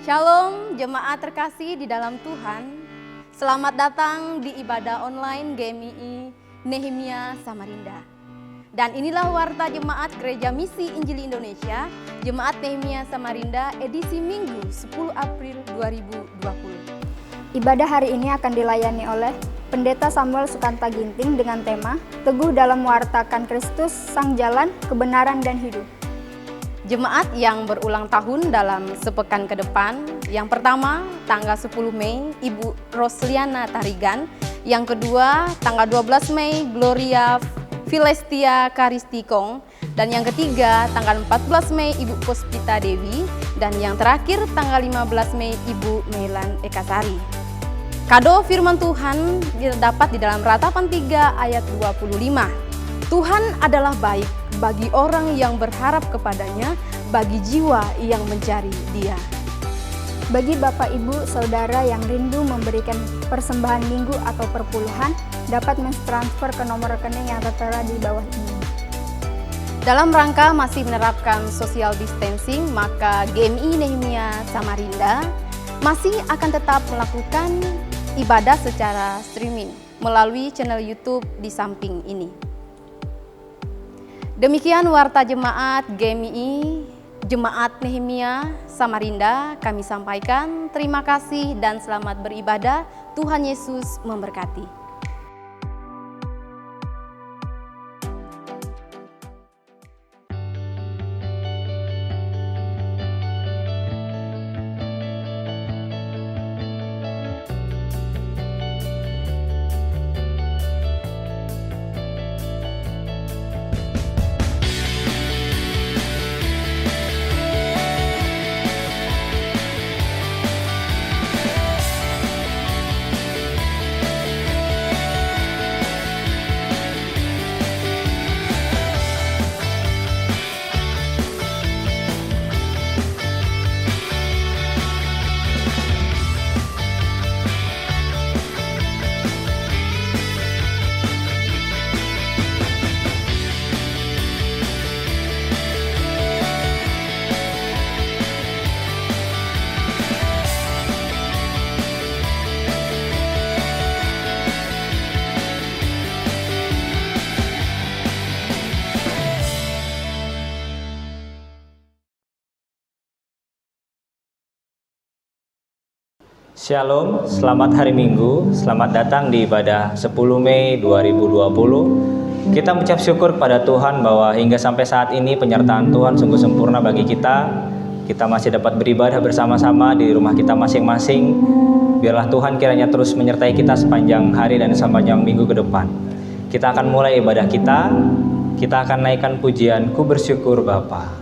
Shalom jemaat terkasih di dalam Tuhan. Selamat datang di ibadah online GMI Nehemia Samarinda. Dan inilah warta jemaat Gereja Misi Injili Indonesia, Jemaat Nehemia Samarinda edisi Minggu 10 April 2020. Ibadah hari ini akan dilayani oleh Pendeta Samuel Sukanta Ginting dengan tema Teguh dalam mewartakan Kristus, Sang Jalan, Kebenaran dan Hidup. Jemaat yang berulang tahun dalam sepekan ke depan, yang pertama tanggal 10 Mei Ibu Rosliana Tarigan, yang kedua tanggal 12 Mei Gloria Filestia Karistikong, dan yang ketiga tanggal 14 Mei Ibu Puspita Dewi, dan yang terakhir tanggal 15 Mei Ibu Mailan Ekasari. Kado firman Tuhan dapat di dalam Ratapan 3 ayat 25. Tuhan adalah baik bagi orang yang berharap kepadanya, bagi jiwa yang mencari Dia. Bagi Bapak, Ibu, Saudara yang rindu memberikan persembahan minggu atau perpuluhan, dapat mentransfer ke nomor rekening yang tertera di bawah ini. Dalam rangka masih menerapkan social distancing, maka GMI Nehemia Samarinda masih akan tetap melakukan ibadah secara streaming melalui channel YouTube di samping ini. Demikian warta jemaat GMI, Jemaat Nehemia Samarinda kami sampaikan. Terima kasih dan selamat beribadah. Tuhan Yesus memberkati. Shalom, selamat hari Minggu, selamat datang di ibadah 10 Mei 2020. Kita mengucap syukur kepada Tuhan bahwa hingga sampai saat ini penyertaan Tuhan sungguh sempurna bagi kita. Kita masih dapat beribadah bersama-sama di rumah kita masing-masing. Biarlah Tuhan kiranya terus menyertai kita sepanjang hari dan sepanjang minggu ke depan. Kita akan mulai ibadah kita akan naikkan pujian Ku Bersyukur Bapa.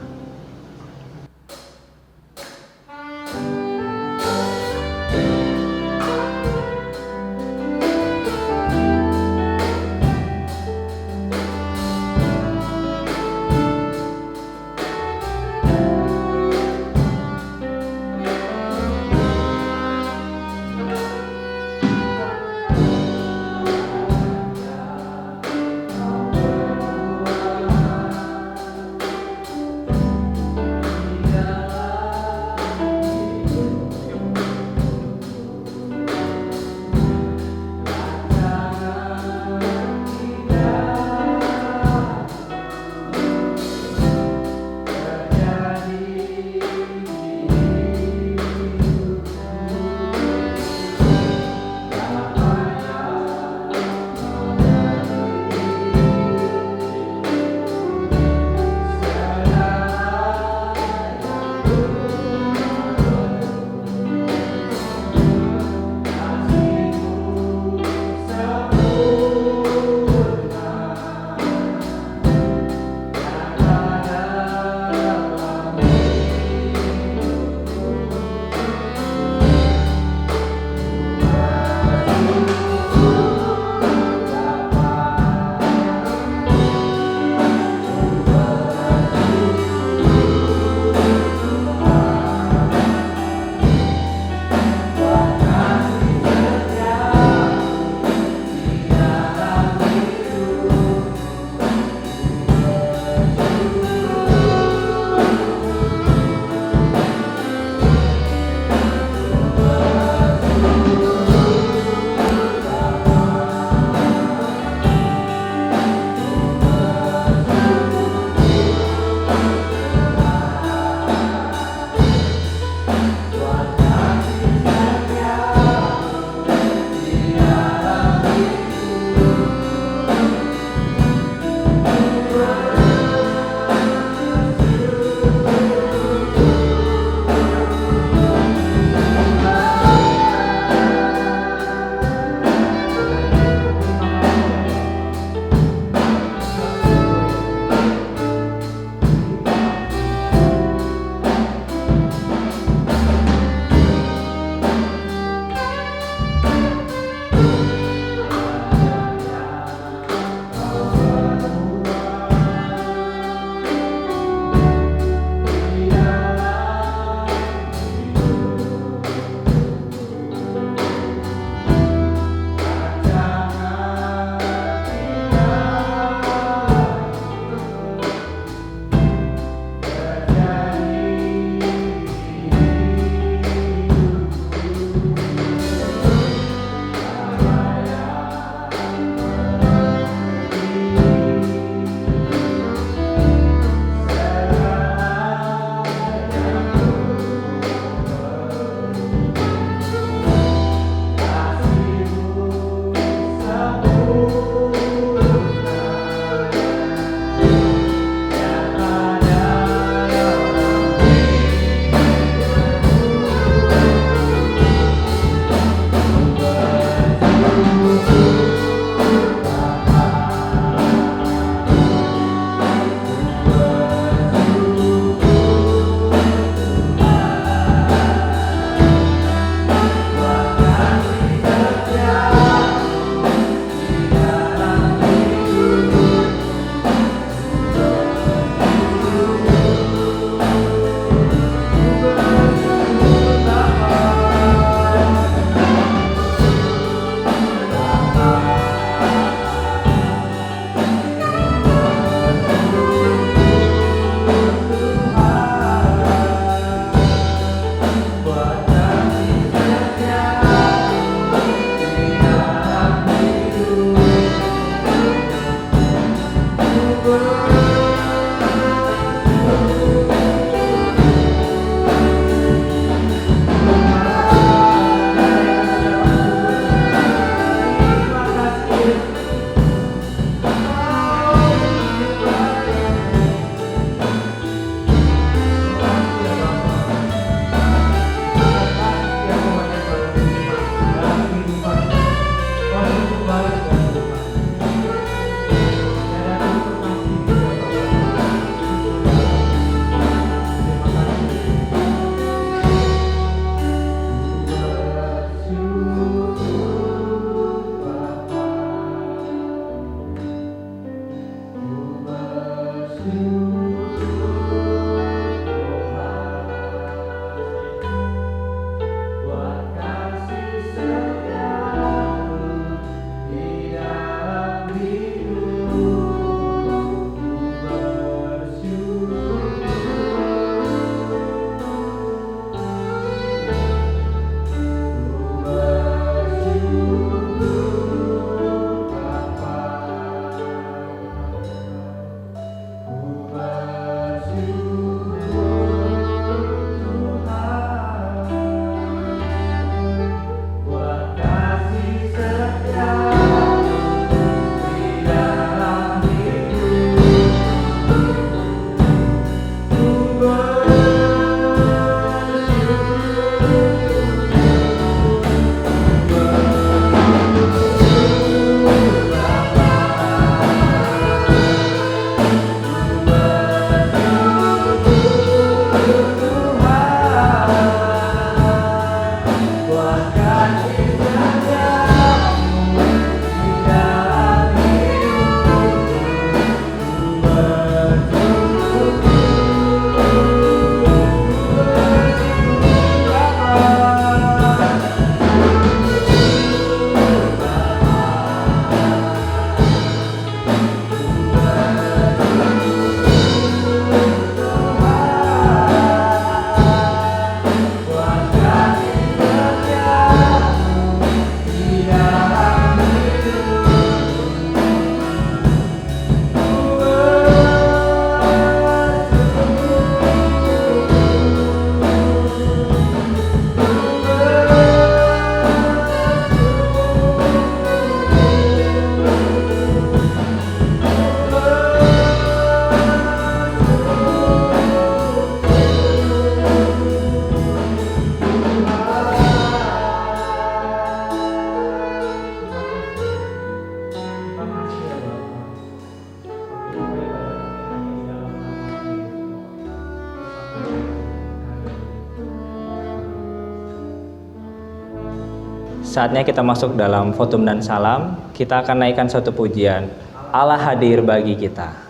Saatnya kita masuk dalam fotum dan salam. Kita akan naikkan suatu pujian. Allah hadir bagi kita.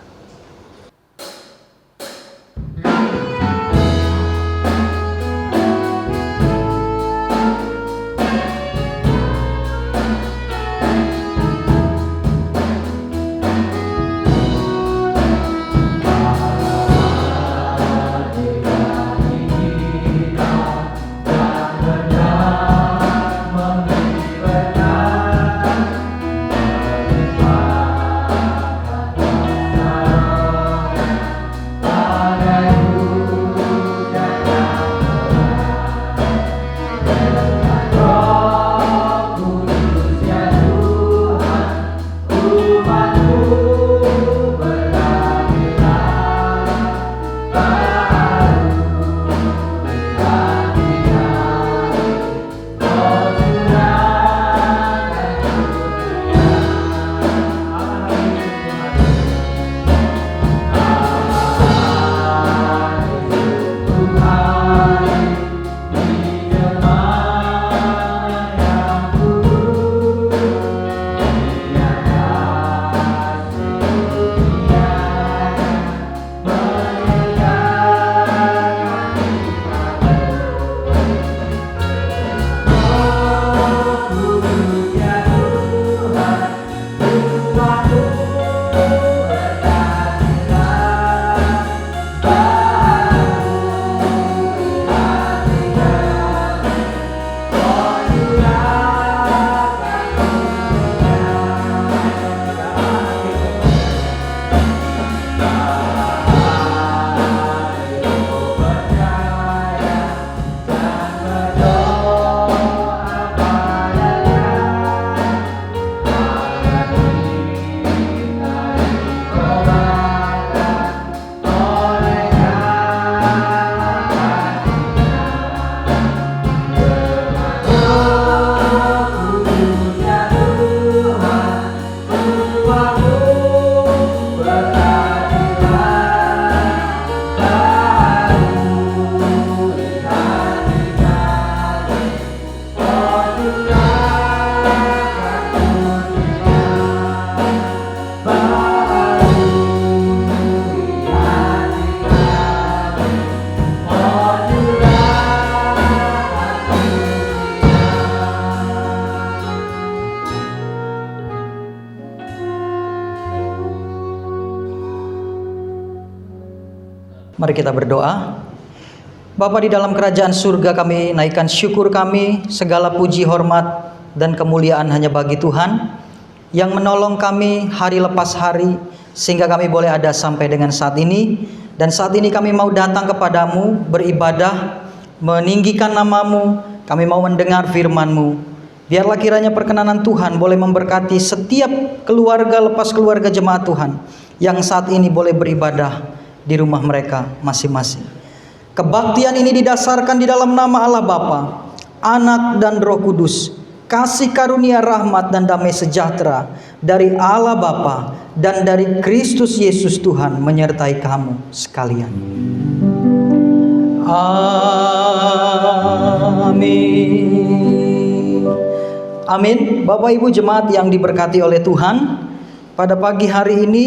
Mari kita berdoa. Bapa di dalam kerajaan surga, kami naikkan syukur kami, segala puji, hormat, dan kemuliaan hanya bagi Tuhan yang menolong kami hari lepas hari sehingga kami boleh ada sampai dengan saat ini. Dan saat ini kami mau datang kepadamu, beribadah, meninggikan namamu, kami mau mendengar firman-Mu. Biarlah kiranya perkenanan Tuhan boleh memberkati setiap keluarga lepas keluarga jemaat Tuhan yang saat ini boleh beribadah di rumah mereka masing-masing. Kebaktian ini didasarkan di dalam nama Allah Bapa, Anak dan Roh Kudus. Kasih karunia, rahmat dan damai sejahtera dari Allah Bapa dan dari Kristus Yesus Tuhan menyertai kamu sekalian. Amin. Amin. Bapak Ibu jemaat yang diberkati oleh Tuhan, pada pagi hari ini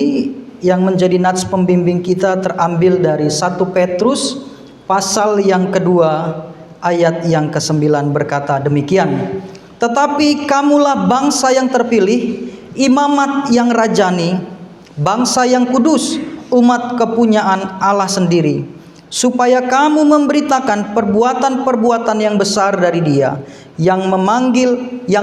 yang menjadi nats pembimbing kita terambil dari 1 Petrus pasal yang kedua ayat yang ke-9 berkata demikian. Tetapi kamulah bangsa yang terpilih, imamat yang rajani, bangsa yang kudus, umat kepunyaan Allah sendiri, supaya kamu memberitakan perbuatan-perbuatan yang besar dari Dia yang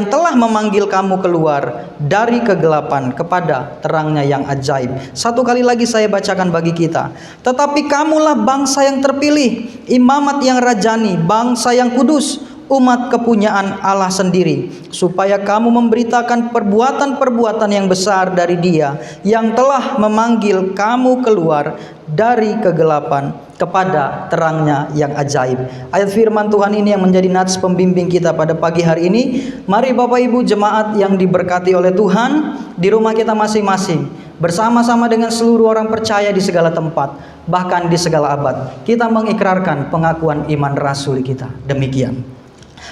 telah memanggil kamu keluar dari kegelapan kepada terangnya yang ajaib. Satu kali lagi saya bacakan bagi kita. Tetapi kamulah bangsa yang terpilih, imamat yang rajani, bangsa yang kudus, umat kepunyaan Allah sendiri, supaya kamu memberitakan perbuatan-perbuatan yang besar dari Dia yang telah memanggil kamu keluar dari kegelapan kepada terangnya yang ajaib. Ayat firman Tuhan ini yang menjadi nats pembimbing kita pada pagi hari ini. Mari Bapak Ibu jemaat yang diberkati oleh Tuhan, di rumah kita masing-masing, bersama-sama dengan seluruh orang percaya di segala tempat, bahkan di segala abad, kita mengikrarkan pengakuan iman rasuli kita. Demikian.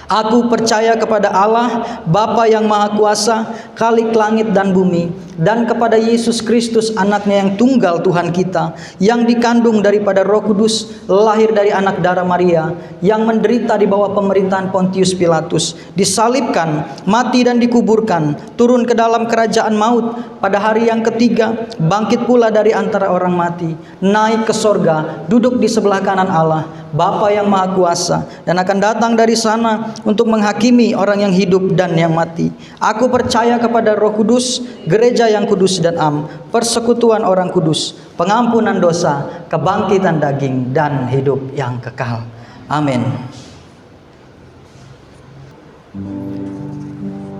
Aku percaya kepada Allah, Bapa yang Maha Kuasa, Khalik langit dan bumi, dan kepada Yesus Kristus, anaknya yang tunggal Tuhan kita, yang dikandung daripada Roh Kudus, lahir dari anak darah Maria, yang menderita di bawah pemerintahan Pontius Pilatus, disalibkan, mati dan dikuburkan, turun ke dalam kerajaan maut, pada hari yang ketiga, bangkit pula dari antara orang mati, naik ke sorga, duduk di sebelah kanan Allah, Bapa yang Maha Kuasa, dan akan datang dari sana untuk menghakimi orang yang hidup dan yang mati. Aku percaya kepada Roh Kudus, gereja yang kudus dan am, persekutuan orang kudus, pengampunan dosa, kebangkitan daging, dan hidup yang kekal. Amin.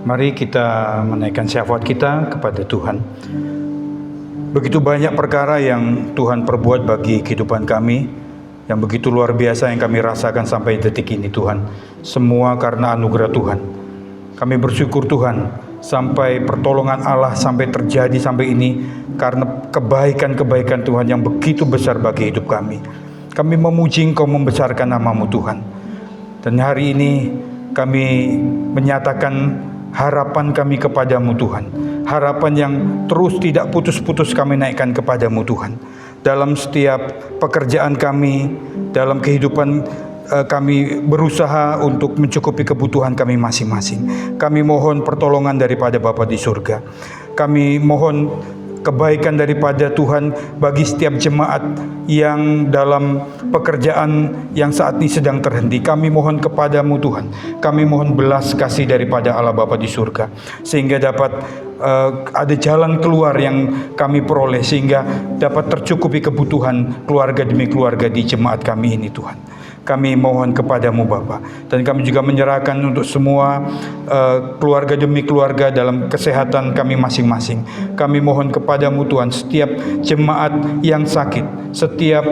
Mari kita menaikkan syafaat kita kepada Tuhan. Begitu banyak perkara yang Tuhan perbuat bagi kehidupan kami, yang begitu luar biasa yang kami rasakan sampai detik ini Tuhan. Semua karena anugerah Tuhan. Kami bersyukur Tuhan, sampai pertolongan Allah sampai terjadi sampai ini karena kebaikan-kebaikan Tuhan yang begitu besar bagi hidup kami. Kami memuji Engkau, membesarkan nama-Mu Tuhan. Dan hari ini kami menyatakan harapan kami kepadamu Tuhan. Harapan yang terus tidak putus-putus kami naikkan kepadamu Tuhan. Dalam setiap pekerjaan kami, dalam kehidupan kami berusaha untuk mencukupi kebutuhan kami masing-masing. Kami mohon pertolongan daripada Bapa di surga. Kami mohon kebaikan daripada Tuhan bagi setiap jemaat yang dalam pekerjaan yang saat ini sedang terhenti. Kami mohon kepadamu Tuhan. Kami mohon belas kasih daripada Allah Bapa di surga, sehingga dapat ada jalan keluar yang kami peroleh, sehingga dapat tercukupi kebutuhan keluarga demi keluarga di jemaat kami ini Tuhan. Kami mohon kepadamu Bapa, dan kami juga menyerahkan untuk semua keluarga demi keluarga dalam kesehatan kami masing-masing. Kami mohon kepadamu Tuhan, setiap jemaat yang sakit, setiap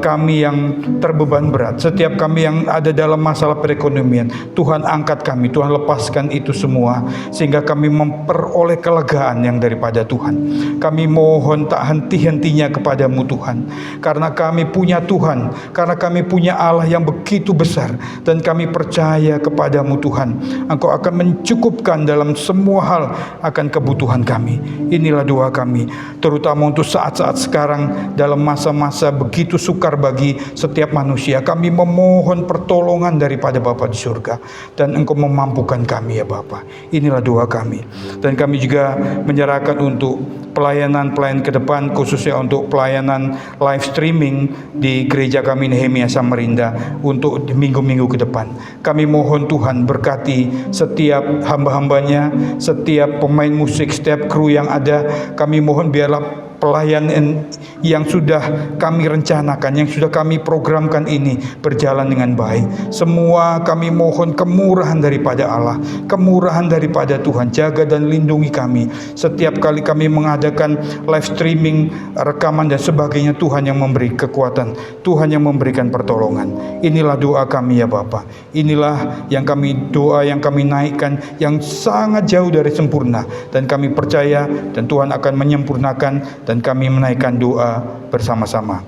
kami yang terbeban berat, setiap kami yang ada dalam masalah perekonomian, Tuhan angkat kami, Tuhan lepaskan itu semua, sehingga kami memperoleh kelegaan yang daripada Tuhan. Kami mohon tak henti-hentinya kepadamu Tuhan, karena kami punya Tuhan, karena kami punya Allah yang begitu besar, dan kami percaya kepadamu Tuhan, Engkau akan mencukupkan dalam semua hal akan kebutuhan kami. Inilah doa kami, terutama untuk saat-saat sekarang dalam masa-masa begitu sukar bagi setiap manusia. Kami memohon pertolongan daripada Bapa di surga, dan Engkau memampukan kami ya Bapa. Inilah doa kami, dan kami juga menyerahkan untuk pelayanan-pelayanan ke depan, khususnya untuk pelayanan live streaming di gereja kami Nehemia Samarinda untuk di minggu-minggu ke depan. Kami mohon Tuhan berkati setiap hamba-hambanya, setiap pemain musik, setiap kru yang ada. Kami mohon biarlah pelayanan yang sudah kami rencanakan, yang sudah kami programkan ini berjalan dengan baik. Semua kami mohon kemurahan daripada Allah, kemurahan daripada Tuhan. Jaga dan lindungi kami setiap kali kami mengadakan live streaming, rekaman dan sebagainya. Tuhan yang memberi kekuatan, Tuhan yang memberikan pertolongan. Inilah doa kami ya Bapa. Inilah yang kami doa yang kami naikkan, yang sangat jauh dari sempurna, dan kami percaya dan Tuhan akan menyempurnakan, dan kami menaikkan doa bersama-sama.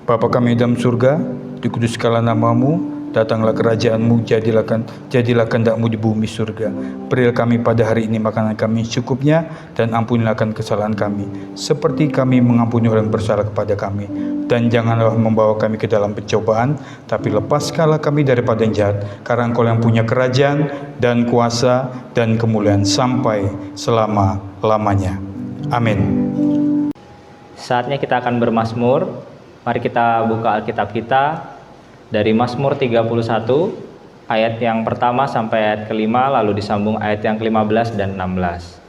Bapa kami dalam surga, dikuduskanlah nama-Mu, datanglah kerajaan-Mu, jadilah kehendak-Mu di bumi surga. Berilah kami pada hari ini makanan kami secukupnya, dan ampunilah kesalahan kami, seperti kami mengampuni orang bersalah kepada kami. Dan janganlah membawa kami ke dalam pencobaan, tapi lepaskanlah kami daripada yang jahat, karena Engkau yang punya kerajaan dan kuasa dan kemuliaan sampai selama-lamanya. Amin. Saatnya kita akan bermazmur. Mari kita buka Alkitab kita dari Mazmur 31 ayat yang pertama sampai ayat kelima, lalu disambung ayat yang ke-15 dan 16.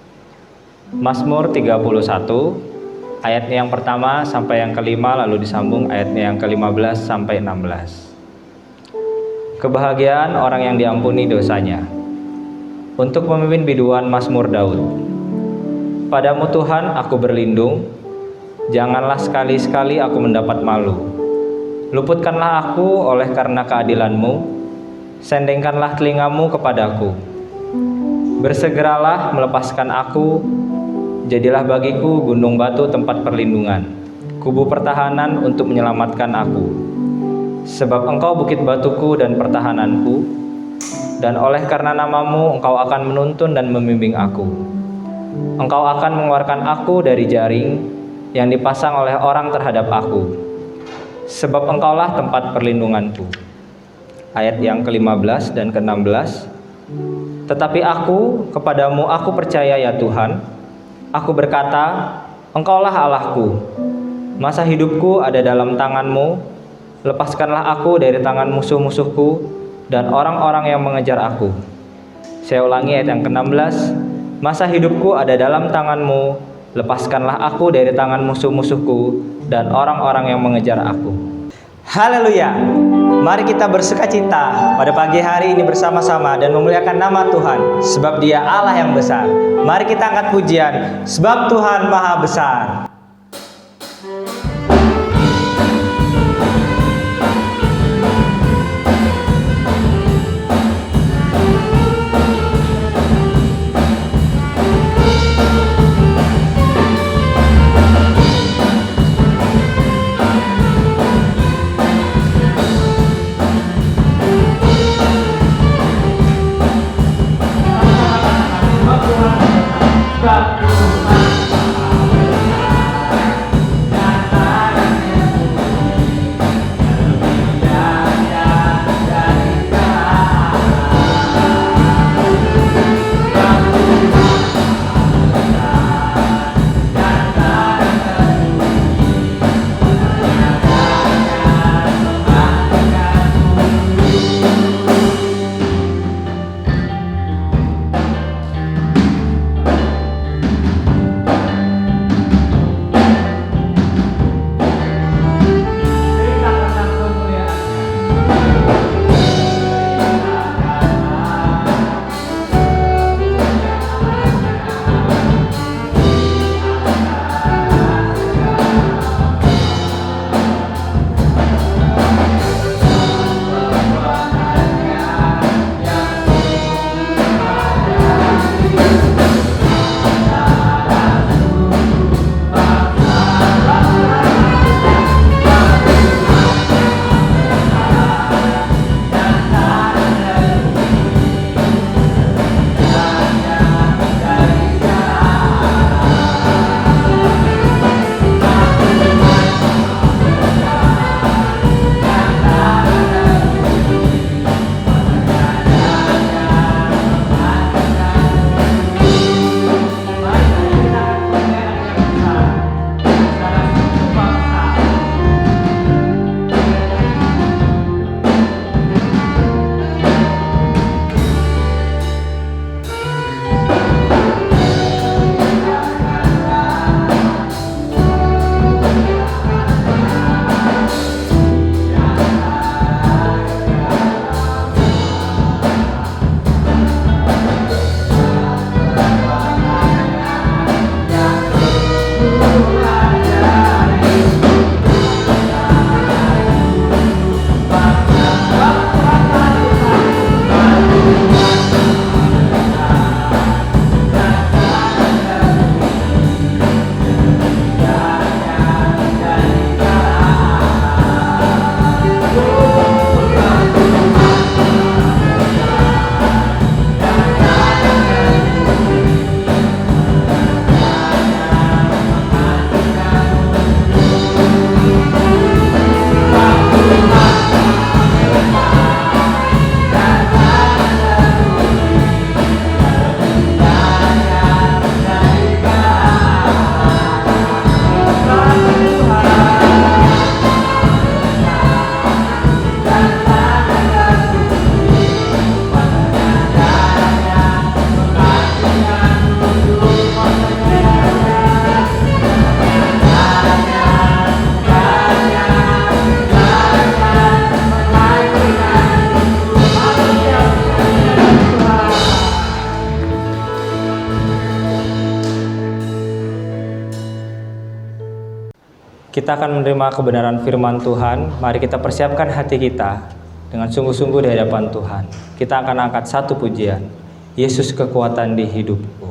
Mazmur 31 ayat yang pertama sampai yang kelima, lalu disambung ayatnya yang ke-15 sampai 16. Kebahagiaan orang yang diampuni dosanya. Untuk memimpin biduan Mazmur Daud. Padamu Tuhan aku berlindung, janganlah sekali-sekali aku mendapat malu. Luputkanlah aku oleh karena keadilan-Mu, sendengkanlah telinga-Mu kepadaku. Bersegeralah melepaskan aku, jadilah bagiku gunung batu tempat perlindungan, kubu pertahanan untuk menyelamatkan aku. Sebab Engkau bukit batuku dan pertahananku, dan oleh karena nama-Mu Engkau akan menuntun dan membimbing aku. Engkau akan mengeluarkan aku dari jaring yang dipasang oleh orang terhadap aku, sebab Engkaulah tempat perlindunganku. Ayat yang ke-15 dan ke-16. Tetapi aku, kepadamu aku percaya ya Tuhan. Aku berkata, Engkaulah Allahku. Masa hidupku ada dalam tangan-Mu. Lepaskanlah aku dari tangan musuh-musuhku dan orang-orang yang mengejar aku. Saya ulangi ayat yang ke-16. Masa hidupku ada dalam tangan-Mu. Lepaskanlah aku dari tangan musuh-musuhku dan orang-orang yang mengejar aku. Haleluya. Mari kita bersukacita pada pagi hari ini bersama-sama dan memuliakan nama Tuhan, sebab Dia Allah yang besar. Mari kita angkat pujian, sebab Tuhan Maha Besar. Kita akan menerima kebenaran firman Tuhan. Mari kita persiapkan hati kita dengan sungguh-sungguh di hadapan Tuhan. Kita akan angkat satu pujian, Yesus kekuatan di hidupku.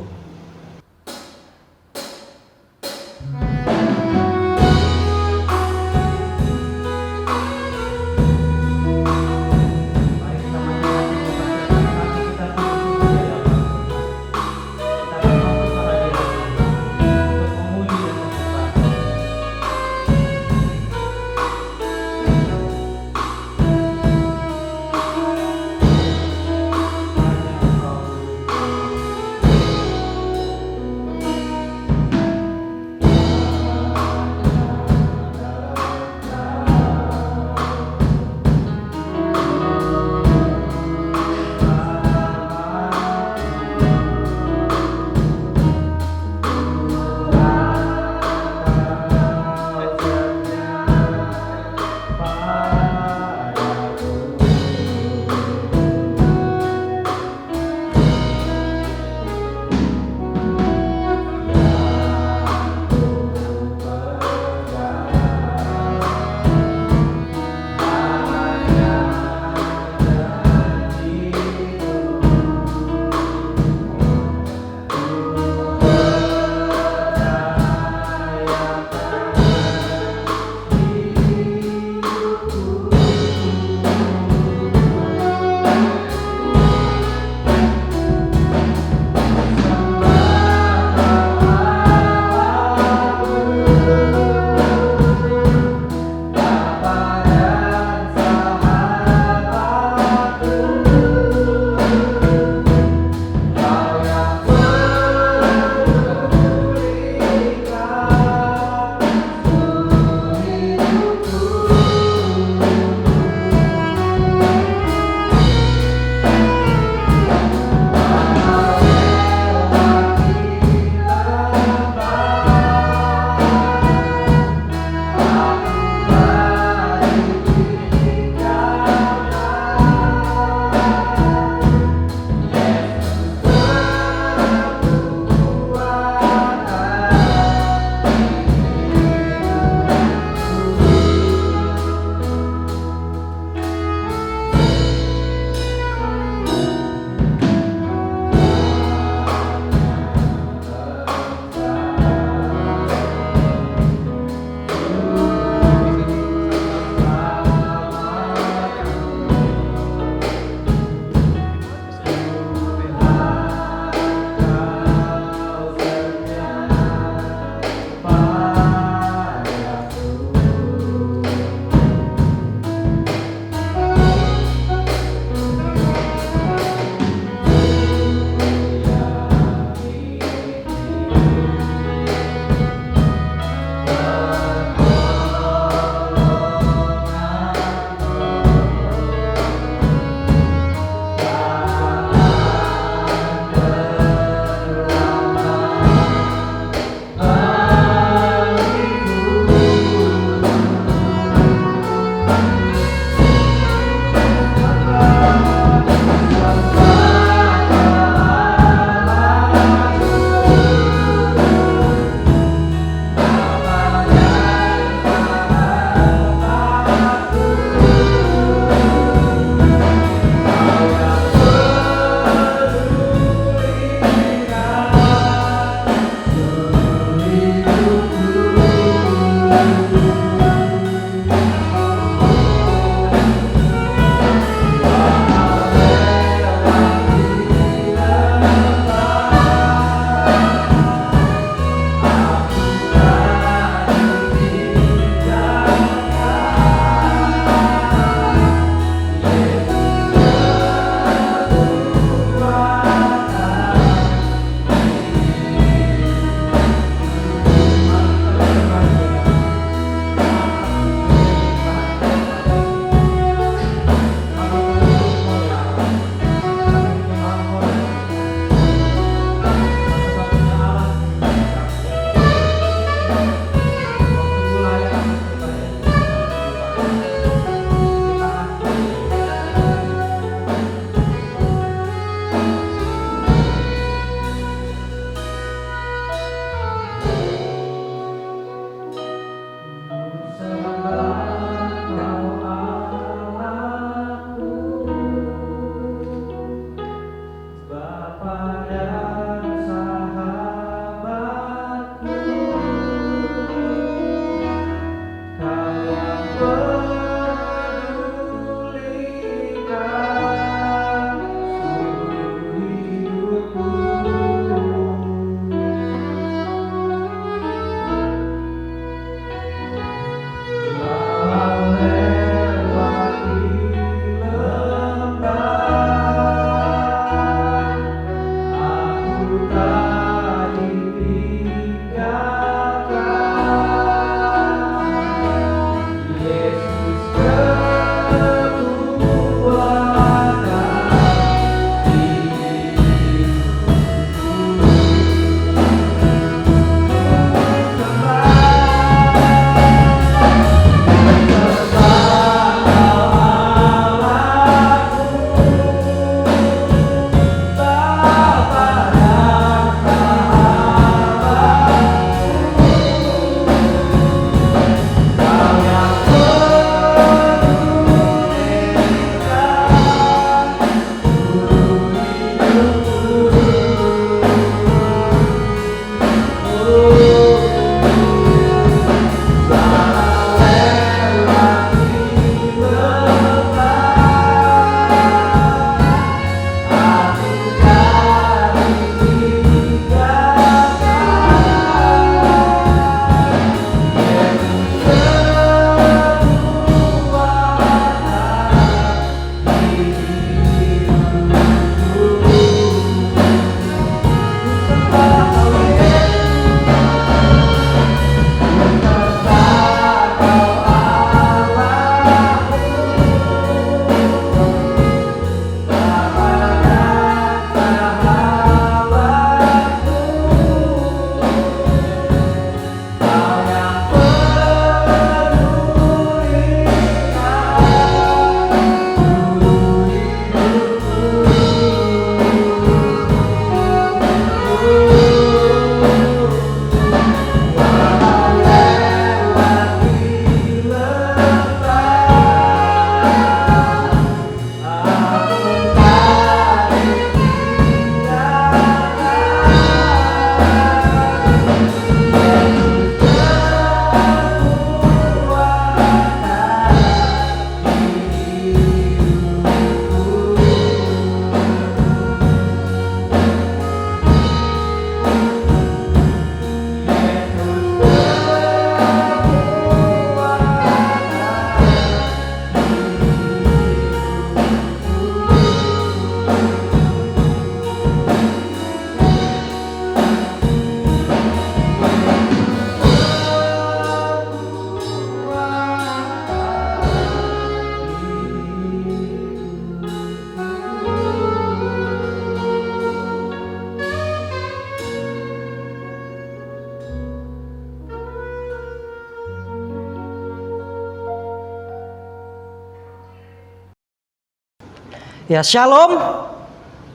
Ya, shalom.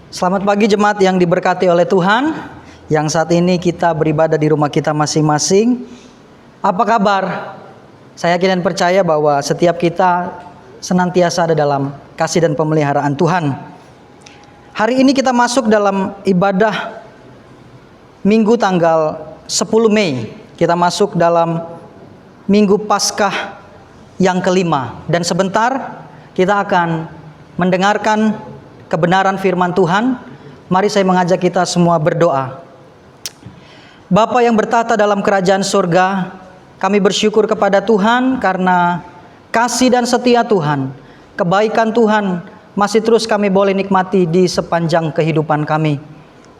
Selamat pagi jemaat yang diberkati oleh Tuhan. Yang saat ini kita beribadah di rumah kita masing-masing. Apa kabar? Saya yakin dan percaya bahwa setiap kita senantiasa ada dalam kasih dan pemeliharaan Tuhan. Hari ini kita masuk dalam ibadah Minggu tanggal 10 Mei. Kita masuk dalam Minggu Paskah yang kelima. Dan sebentar kita akan mendengarkan kebenaran firman Tuhan. Mari saya mengajak kita semua berdoa. Bapa yang bertata dalam kerajaan surga, kami bersyukur kepada Tuhan karena kasih dan setia Tuhan, kebaikan Tuhan masih terus kami boleh nikmati di sepanjang kehidupan kami,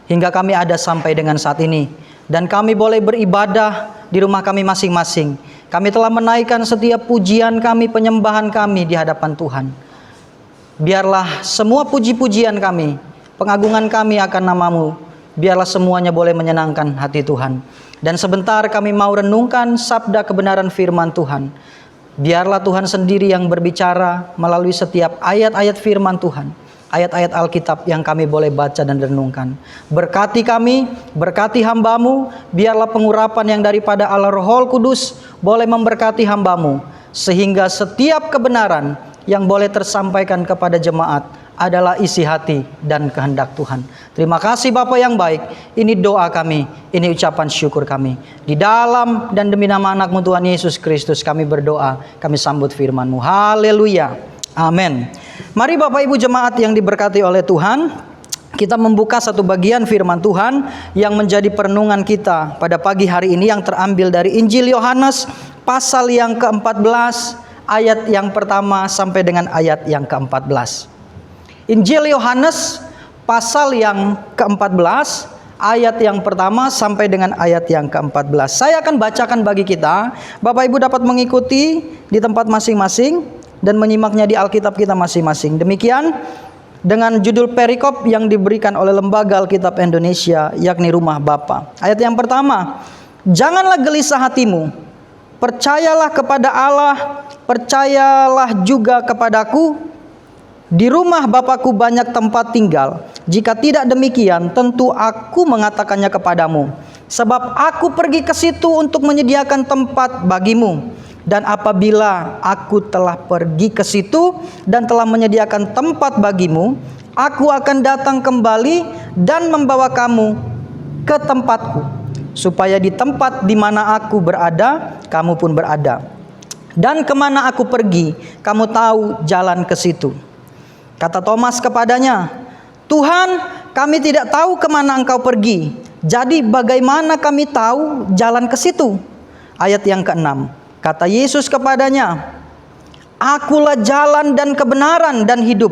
hingga kami ada sampai dengan saat ini. Dan kami boleh beribadah di rumah kami masing-masing. Kami telah menaikkan setiap pujian kami, penyembahan kami di hadapan Tuhan. Biarlah semua puji-pujian kami, pengagungan kami akan nama-Mu, biarlah semuanya boleh menyenangkan hati Tuhan. Dan sebentar kami mau renungkan sabda kebenaran firman Tuhan. Biarlah Tuhan sendiri yang berbicara melalui setiap ayat-ayat firman Tuhan, ayat-ayat Alkitab yang kami boleh baca dan renungkan. Berkati kami, berkati hamba-Mu, biarlah pengurapan yang daripada Allah Roh Kudus boleh memberkati hamba-Mu, sehingga setiap kebenaran yang boleh tersampaikan kepada jemaat adalah isi hati dan kehendak Tuhan. Terima kasih Bapa yang baik. Ini doa kami, ini ucapan syukur kami. Di dalam dan demi nama anak-Mu Tuhan Yesus Kristus kami berdoa, kami sambut firman-Mu. Haleluya. Amin. Mari Bapak Ibu jemaat yang diberkati oleh Tuhan, kita membuka satu bagian firman Tuhan yang menjadi perenungan kita pada pagi hari ini, yang terambil dari Injil Yohanes pasal yang ke-14, ayat yang pertama sampai dengan ayat yang ke-14. Injil Yohanes pasal yang ke-14, ayat yang pertama sampai dengan ayat yang ke-14. Saya akan bacakan bagi kita. Bapak Ibu dapat mengikuti di tempat masing-masing dan menyimaknya di Alkitab kita masing-masing. Demikian dengan judul perikop yang diberikan oleh Lembaga Alkitab Indonesia, yakni Rumah Bapa. Ayat yang pertama, janganlah gelisah hatimu, percayalah kepada Allah, percayalah juga kepadaku. Di rumah Bapakku banyak tempat tinggal. Jika tidak demikian, tentu aku mengatakannya kepadamu. Sebab aku pergi ke situ untuk menyediakan tempat bagimu. Dan apabila aku telah pergi ke situ dan telah menyediakan tempat bagimu, aku akan datang kembali dan membawa kamu ke tempatku, supaya di tempat di mana aku berada, kamu pun berada. Dan kemana aku pergi, kamu tahu jalan ke situ. Kata Thomas kepadanya, Tuhan, kami tidak tahu kemana Engkau pergi. Jadi bagaimana kami tahu jalan ke situ? Ayat yang ke-6. Kata Yesus kepadanya, Akulah jalan dan kebenaran dan hidup.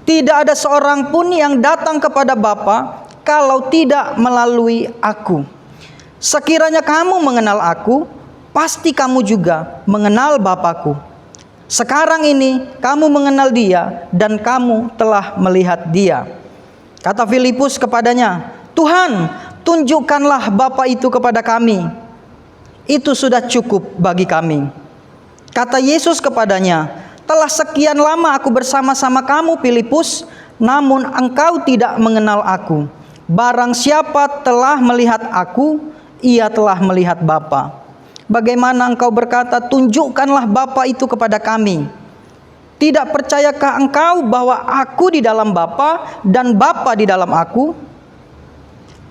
Tidak ada seorang pun yang datang kepada Bapa kalau tidak melalui aku. Sekiranya kamu mengenal aku, pasti kamu juga mengenal Bapakku. Sekarang ini kamu mengenal Dia dan kamu telah melihat Dia. Kata Filipus kepadanya, Tuhan, tunjukkanlah Bapa itu kepada kami. Itu sudah cukup bagi kami. Kata Yesus kepadanya, telah sekian lama aku bersama-sama kamu Filipus, namun engkau tidak mengenal aku. Barang siapa telah melihat aku, ia telah melihat Bapa. Bagaimana engkau berkata, tunjukkanlah Bapa itu kepada kami? Tidak percayakah engkau bahwa aku di dalam Bapa dan Bapa di dalam aku?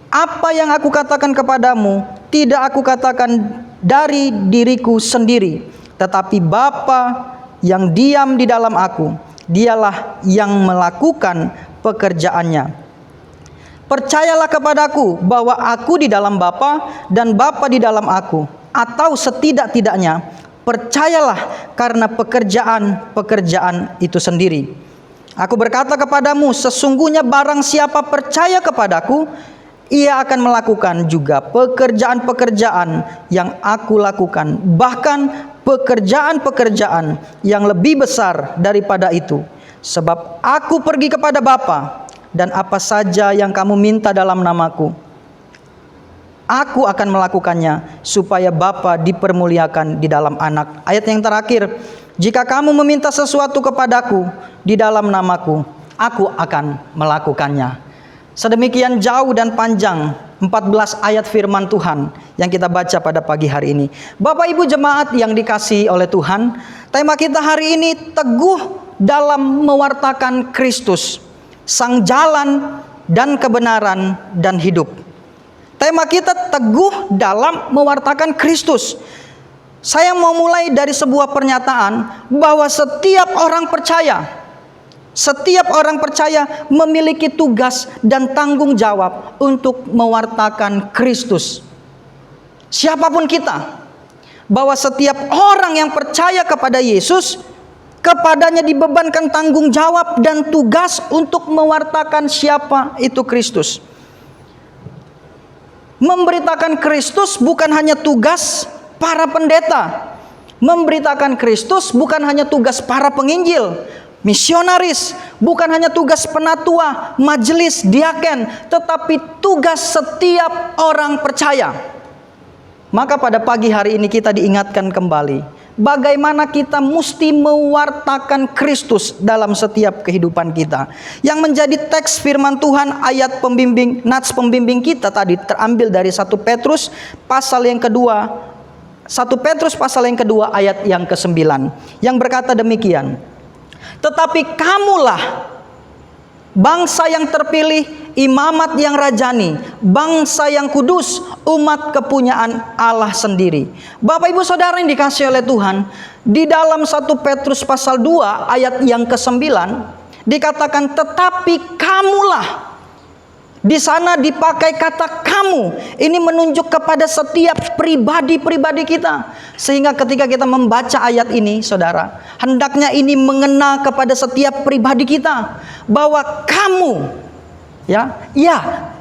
Apa yang aku katakan kepadamu, tidak aku katakan dari diriku sendiri, tetapi Bapa yang diam di dalam aku, dialah yang melakukan pekerjaannya. Percayalah kepadaku bahwa aku di dalam Bapa dan Bapa di dalam aku. Atau setidak-tidaknya percayalah karena pekerjaan-pekerjaan itu sendiri. Aku berkata kepadamu, sesungguhnya barang siapa percaya kepadaku, ia akan melakukan juga pekerjaan-pekerjaan yang aku lakukan, bahkan pekerjaan-pekerjaan yang lebih besar daripada itu. Sebab aku pergi kepada Bapa, dan apa saja yang kamu minta dalam namaku, aku akan melakukannya, supaya Bapa dipermuliakan di dalam Anak. Ayat yang terakhir, jika kamu meminta sesuatu kepadaku di dalam namaku, aku akan melakukannya. Sedemikian jauh dan panjang 14 ayat firman Tuhan yang kita baca pada pagi hari ini. Bapak Ibu jemaat yang dikasihi oleh Tuhan, tema kita hari ini teguh dalam mewartakan Kristus, sang jalan dan kebenaran dan hidup. Tema kita teguh dalam mewartakan Kristus. Saya mau mulai dari sebuah pernyataan bahwa setiap orang percaya memiliki tugas dan tanggung jawab untuk mewartakan Kristus. Siapapun kita, bahwa setiap orang yang percaya kepada Yesus, kepadanya dibebankan tanggung jawab dan tugas untuk mewartakan siapa itu Kristus. Memberitakan Kristus bukan hanya tugas para pendeta. Memberitakan Kristus bukan hanya tugas para penginjil, misionaris, bukan hanya tugas penatua, majelis, diaken, tetapi tugas setiap orang percaya. Maka pada pagi hari ini kita diingatkan kembali bagaimana kita mesti mewartakan Kristus dalam setiap kehidupan kita. Yang menjadi teks firman Tuhan, ayat pembimbing, nats pembimbing kita tadi terambil dari 1 Petrus pasal yang kedua, 1 Petrus pasal yang kedua ayat yang ke-9, yang berkata demikian. Tetapi kamulah bangsa yang terpilih, imamat yang rajani, bangsa yang kudus, umat kepunyaan Allah sendiri. Bapak Ibu Saudara yang dikasihi oleh Tuhan, di dalam 1 Petrus pasal 2 ayat yang ke-9 dikatakan tetapi kamulah. Di sana dipakai kata kamu. Ini menunjuk kepada setiap pribadi-pribadi kita. Sehingga ketika kita membaca ayat ini, saudara, hendaknya ini mengena kepada setiap pribadi kita. Bahwa kamu,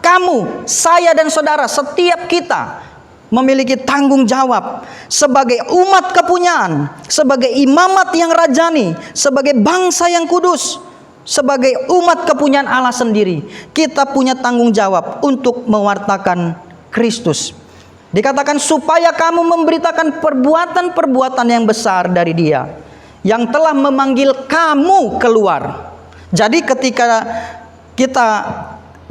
kamu, saya dan saudara, setiap kita memiliki tanggung jawab sebagai umat kepunyaan, sebagai imamat yang rajani, sebagai bangsa yang kudus, sebagai umat kepunyaan Allah sendiri. Kita punya tanggung jawab untuk mewartakan Kristus. Dikatakan supaya kamu memberitakan perbuatan-perbuatan yang besar dari Dia yang telah memanggil kamu keluar. Jadi ketika kita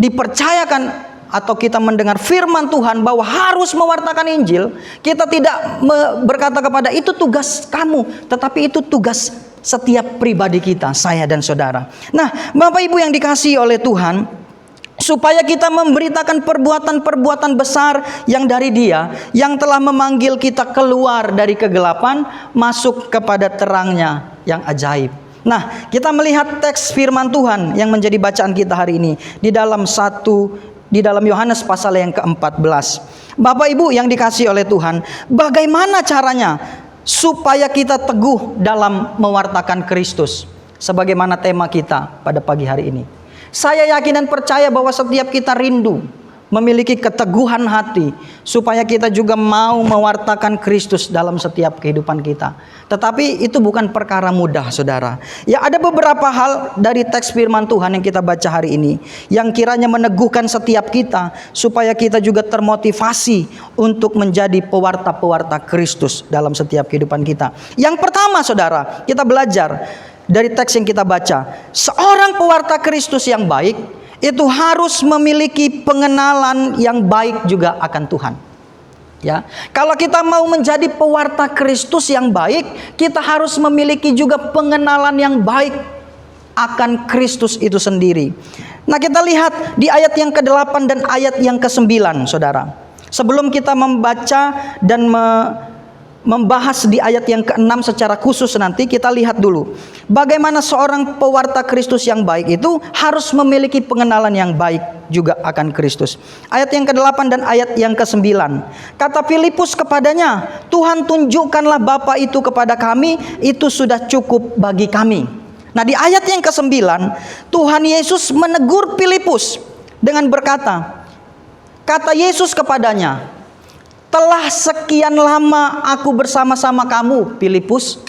dipercayakan atau kita mendengar firman Tuhan bahwa harus mewartakan Injil, kita tidak berkata kepada itu tugas kamu, tetapi itu tugas setiap pribadi kita, saya dan saudara. Nah, Bapak Ibu yang dikasihi oleh Tuhan, supaya kita memberitakan perbuatan-perbuatan besar yang dari Dia, yang telah memanggil kita keluar dari kegelapan, masuk kepada terangnya yang ajaib. Nah, kita melihat teks firman Tuhan yang menjadi bacaan kita hari ini di dalam Yohanes pasal yang ke-14. Bapak Ibu yang dikasihi oleh Tuhan, bagaimana caranya supaya kita teguh dalam mewartakan Kristus, sebagaimana tema kita pada pagi hari ini. Saya yakin dan percaya bahwa setiap kita rindu memiliki keteguhan hati supaya kita juga mau mewartakan Kristus dalam setiap kehidupan kita. Tetapi itu bukan perkara mudah, saudara. Ya, ada beberapa hal dari teks firman Tuhan yang kita baca hari ini yang kiranya meneguhkan setiap kita supaya kita juga termotivasi untuk menjadi pewarta-pewarta Kristus dalam setiap kehidupan kita. Yang pertama, saudara, kita belajar dari teks yang kita baca, seorang pewarta Kristus yang baik itu harus memiliki pengenalan yang baik juga akan Tuhan. Ya, kalau kita mau menjadi pewarta Kristus yang baik, kita harus memiliki juga pengenalan yang baik akan Kristus itu sendiri. Nah, kita lihat di ayat yang ke-8 dan ayat yang ke-9, saudara. Sebelum kita membaca dan membahas di ayat yang ke-6 secara khusus nanti, kita lihat dulu bagaimana seorang pewarta Kristus yang baik itu harus memiliki pengenalan yang baik juga akan Kristus. Ayat yang ke-8 dan ayat yang ke-9. Kata Filipus kepadanya, Tuhan tunjukkanlah Bapa itu kepada kami, itu sudah cukup bagi kami. Nah, di ayat yang ke-9 Tuhan Yesus menegur Filipus dengan berkata, kata Yesus kepadanya, telah sekian lama aku bersama-sama kamu, Filipus.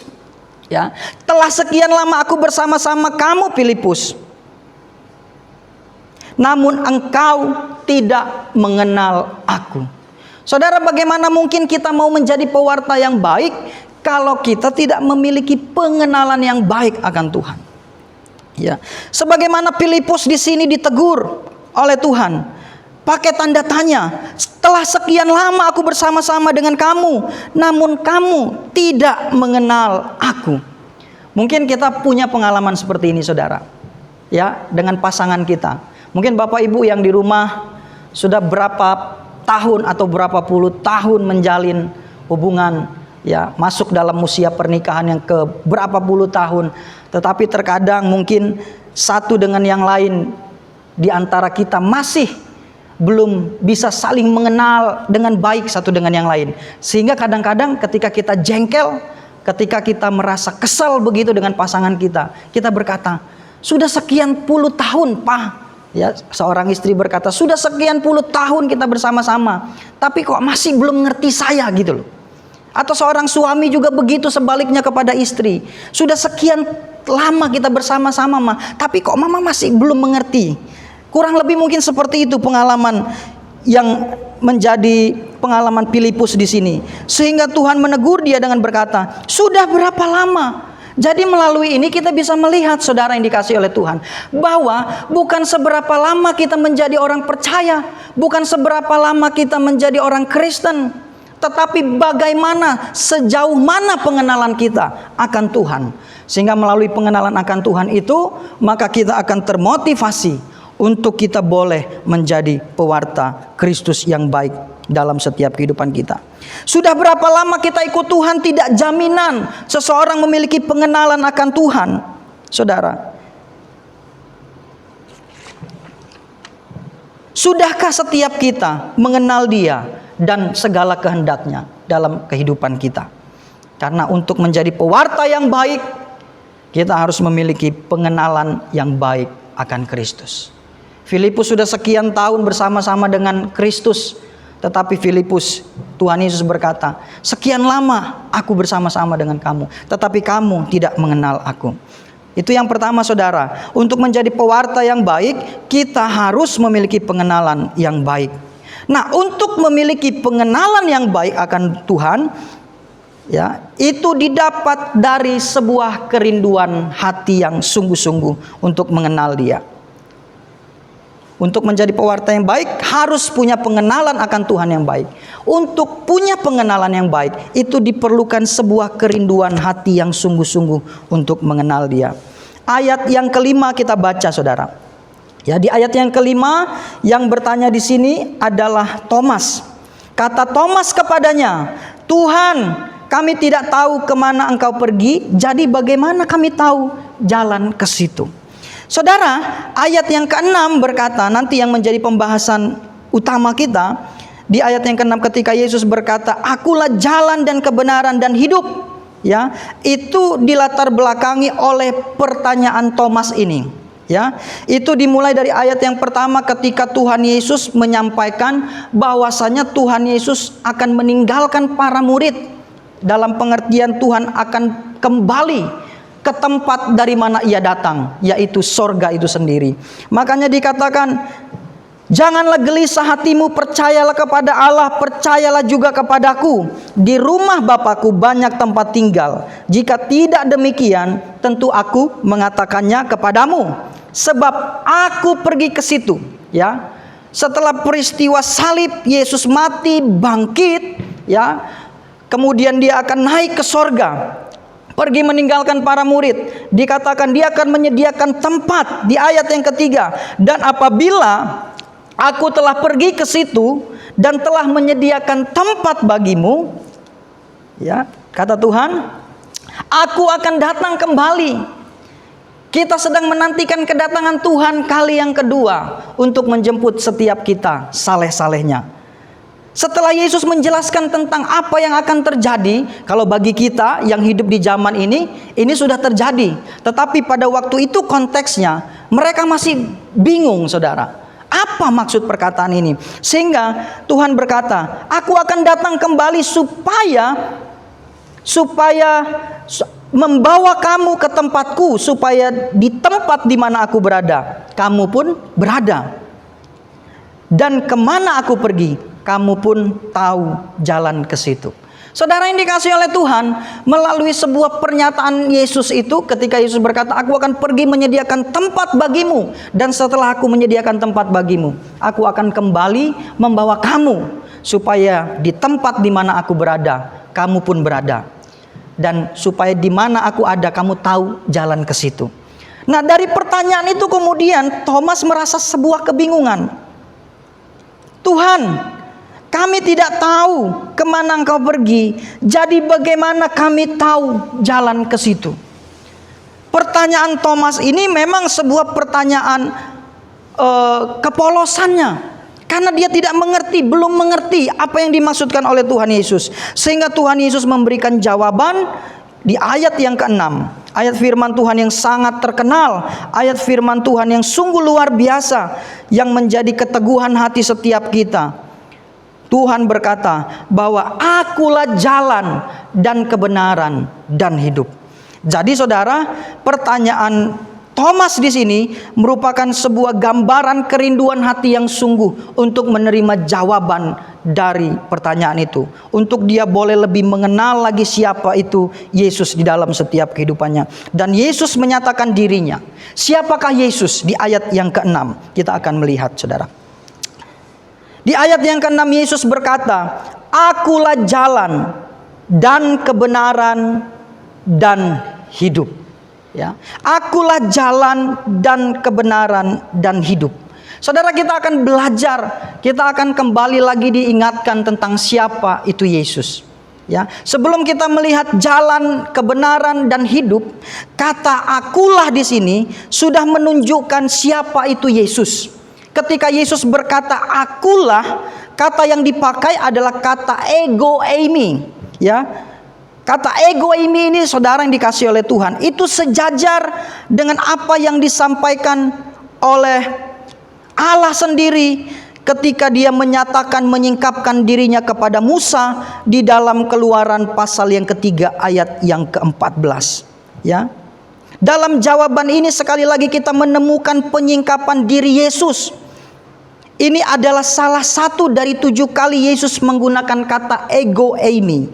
Ya, telah sekian lama aku bersama-sama kamu, Filipus. Namun engkau tidak mengenal aku. Saudara, bagaimana mungkin kita mau menjadi pewarta yang baik kalau kita tidak memiliki pengenalan yang baik akan Tuhan? Ya, sebagaimana Filipus di sini ditegur oleh Tuhan, pakai tanda tanya. Setelah sekian lama aku bersama-sama dengan kamu, namun kamu tidak mengenal aku. Mungkin kita punya pengalaman seperti ini, saudara. Ya, dengan pasangan kita. Mungkin Bapak Ibu yang di rumah sudah berapa tahun atau berapa puluh tahun menjalin hubungan, ya, masuk dalam usia pernikahan yang ke berapa puluh tahun. Tetapi terkadang mungkin satu dengan yang lain di antara kita masih belum bisa saling mengenal dengan baik satu dengan yang lain. Sehingga kadang-kadang ketika kita jengkel, ketika kita merasa kesal begitu dengan pasangan kita, kita berkata, sudah sekian puluh tahun, Pak. Ya, seorang istri berkata, sudah sekian puluh tahun kita bersama-sama, tapi kok masih belum ngerti saya gitu loh. Atau seorang suami juga begitu sebaliknya kepada istri. Sudah sekian lama kita bersama-sama, Ma, tapi kok Mama masih belum mengerti. Kurang lebih mungkin seperti itu pengalaman yang menjadi pengalaman Filipus di sini. Sehingga Tuhan menegur dia dengan berkata, sudah berapa lama? Jadi melalui ini kita bisa melihat, saudara yang dikasihi oleh Tuhan, bahwa bukan seberapa lama kita menjadi orang percaya, bukan seberapa lama kita menjadi orang Kristen, tetapi bagaimana, sejauh mana pengenalan kita akan Tuhan. Sehingga melalui pengenalan akan Tuhan itu, maka kita akan termotivasi untuk kita boleh menjadi pewarta Kristus yang baik dalam setiap kehidupan kita. Sudah berapa lama kita ikut Tuhan tidak jaminan seseorang memiliki pengenalan akan Tuhan, saudara. Sudahkah setiap kita mengenal Dia dan segala kehendaknya dalam kehidupan kita? Karena untuk menjadi pewarta yang baik, kita harus memiliki pengenalan yang baik akan Kristus. Filipus sudah sekian tahun bersama-sama dengan Kristus, tetapi Filipus, Tuhan Yesus berkata, sekian lama aku bersama-sama dengan kamu, tetapi kamu tidak mengenal aku. Itu yang pertama, saudara. Untuk menjadi pewarta yang baik, kita harus memiliki pengenalan yang baik. Nah, untuk memiliki pengenalan yang baik akan Tuhan, ya, itu didapat dari sebuah kerinduan hati yang sungguh-sungguh untuk mengenal Dia. Untuk menjadi pewarta yang baik harus punya pengenalan akan Tuhan yang baik. Untuk punya pengenalan yang baik itu diperlukan sebuah kerinduan hati yang sungguh-sungguh untuk mengenal Dia. Ayat yang kelima kita baca, saudara. Ya, di ayat yang kelima yang bertanya di sini adalah Thomas. Kata Thomas kepadanya, Tuhan, kami tidak tahu kemana Engkau pergi, jadi bagaimana kami tahu jalan ke situ? Saudara, ayat yang ke-6 berkata, nanti yang menjadi pembahasan utama kita, di ayat yang ke-6 ketika Yesus berkata, akulah jalan dan kebenaran dan hidup, ya, itu dilatar belakangi oleh pertanyaan Thomas ini. Ya, itu dimulai dari ayat yang pertama ketika Tuhan Yesus menyampaikan bahwasanya Tuhan Yesus akan meninggalkan para murid, dalam pengertian Tuhan akan kembali ke tempat dari mana Ia datang, yaitu sorga itu sendiri. Makanya dikatakan, janganlah gelisah hatimu, percayalah kepada Allah, percayalah juga kepadaku. Di rumah Bapakku banyak tempat tinggal. Jika tidak demikian, tentu aku mengatakannya kepadamu. Sebab aku pergi ke situ. Ya, setelah peristiwa salib, Yesus mati, bangkit. Ya, kemudian Dia akan naik ke sorga, pergi meninggalkan para murid. Dikatakan Dia akan menyediakan tempat di ayat yang ketiga. Dan apabila aku telah pergi ke situ dan telah menyediakan tempat bagimu, ya, kata Tuhan, aku akan datang kembali. Kita sedang menantikan kedatangan Tuhan kali yang kedua untuk menjemput setiap kita saleh-salehnya. Setelah Yesus menjelaskan tentang apa yang akan terjadi, kalau bagi kita yang hidup di zaman ini sudah terjadi. Tetapi pada waktu itu konteksnya, mereka masih bingung, saudara. Apa maksud perkataan ini? Sehingga Tuhan berkata, aku akan datang kembali supaya membawa kamu ke tempatku, supaya di tempat di mana aku berada, kamu pun berada. Dan kemana aku pergi, kamu pun tahu jalan ke situ. Saudara yang dikasihi oleh Tuhan, melalui sebuah pernyataan Yesus itu, ketika Yesus berkata, aku akan pergi menyediakan tempat bagimu, dan setelah aku menyediakan tempat bagimu, aku akan kembali membawa kamu, supaya di tempat di mana aku berada, kamu pun berada, dan supaya di mana aku ada, kamu tahu jalan ke situ. Nah, dari pertanyaan itu kemudian Thomas merasa sebuah kebingungan. Tuhan, kami tidak tahu kemana Engkau pergi, jadi bagaimana kami tahu jalan ke situ? Pertanyaan Thomas ini memang sebuah pertanyaan kepolosannya, karena dia tidak mengerti, belum mengerti apa yang dimaksudkan oleh Tuhan Yesus. Sehingga Tuhan Yesus memberikan jawaban di ayat yang ke-6. Ayat firman Tuhan yang sangat terkenal, ayat firman Tuhan yang sungguh luar biasa, yang menjadi keteguhan hati setiap kita. Tuhan berkata bahwa akulah jalan dan kebenaran dan hidup. Jadi saudara, pertanyaan Thomas di sini merupakan sebuah gambaran kerinduan hati yang sungguh untuk menerima jawaban dari pertanyaan itu, untuk dia boleh lebih mengenal lagi siapa itu Yesus di dalam setiap kehidupannya. Dan Yesus menyatakan dirinya. Siapakah Yesus? Di ayat yang ke-6 kita akan melihat, saudara. Di ayat yang ke-6 Yesus berkata, akulah jalan dan kebenaran dan hidup. Ya, akulah jalan dan kebenaran dan hidup. Saudara, kita akan belajar, kita akan kembali lagi diingatkan tentang siapa itu Yesus. Ya, sebelum kita melihat jalan, kebenaran dan hidup, kata akulah di sini sudah menunjukkan siapa itu Yesus. Ketika Yesus berkata akulah, kata yang dipakai adalah kata ego eimi. Ya, kata ego eimi ini, saudara yang dikasihi oleh Tuhan, itu sejajar dengan apa yang disampaikan oleh Allah sendiri ketika dia menyatakan, menyingkapkan dirinya kepada Musa di dalam Keluaran pasal yang ketiga ayat yang ke-14. Ya, dalam jawaban ini sekali lagi kita menemukan penyingkapan diri Yesus. Ini adalah salah satu dari 7 kali Yesus menggunakan kata ego eimi,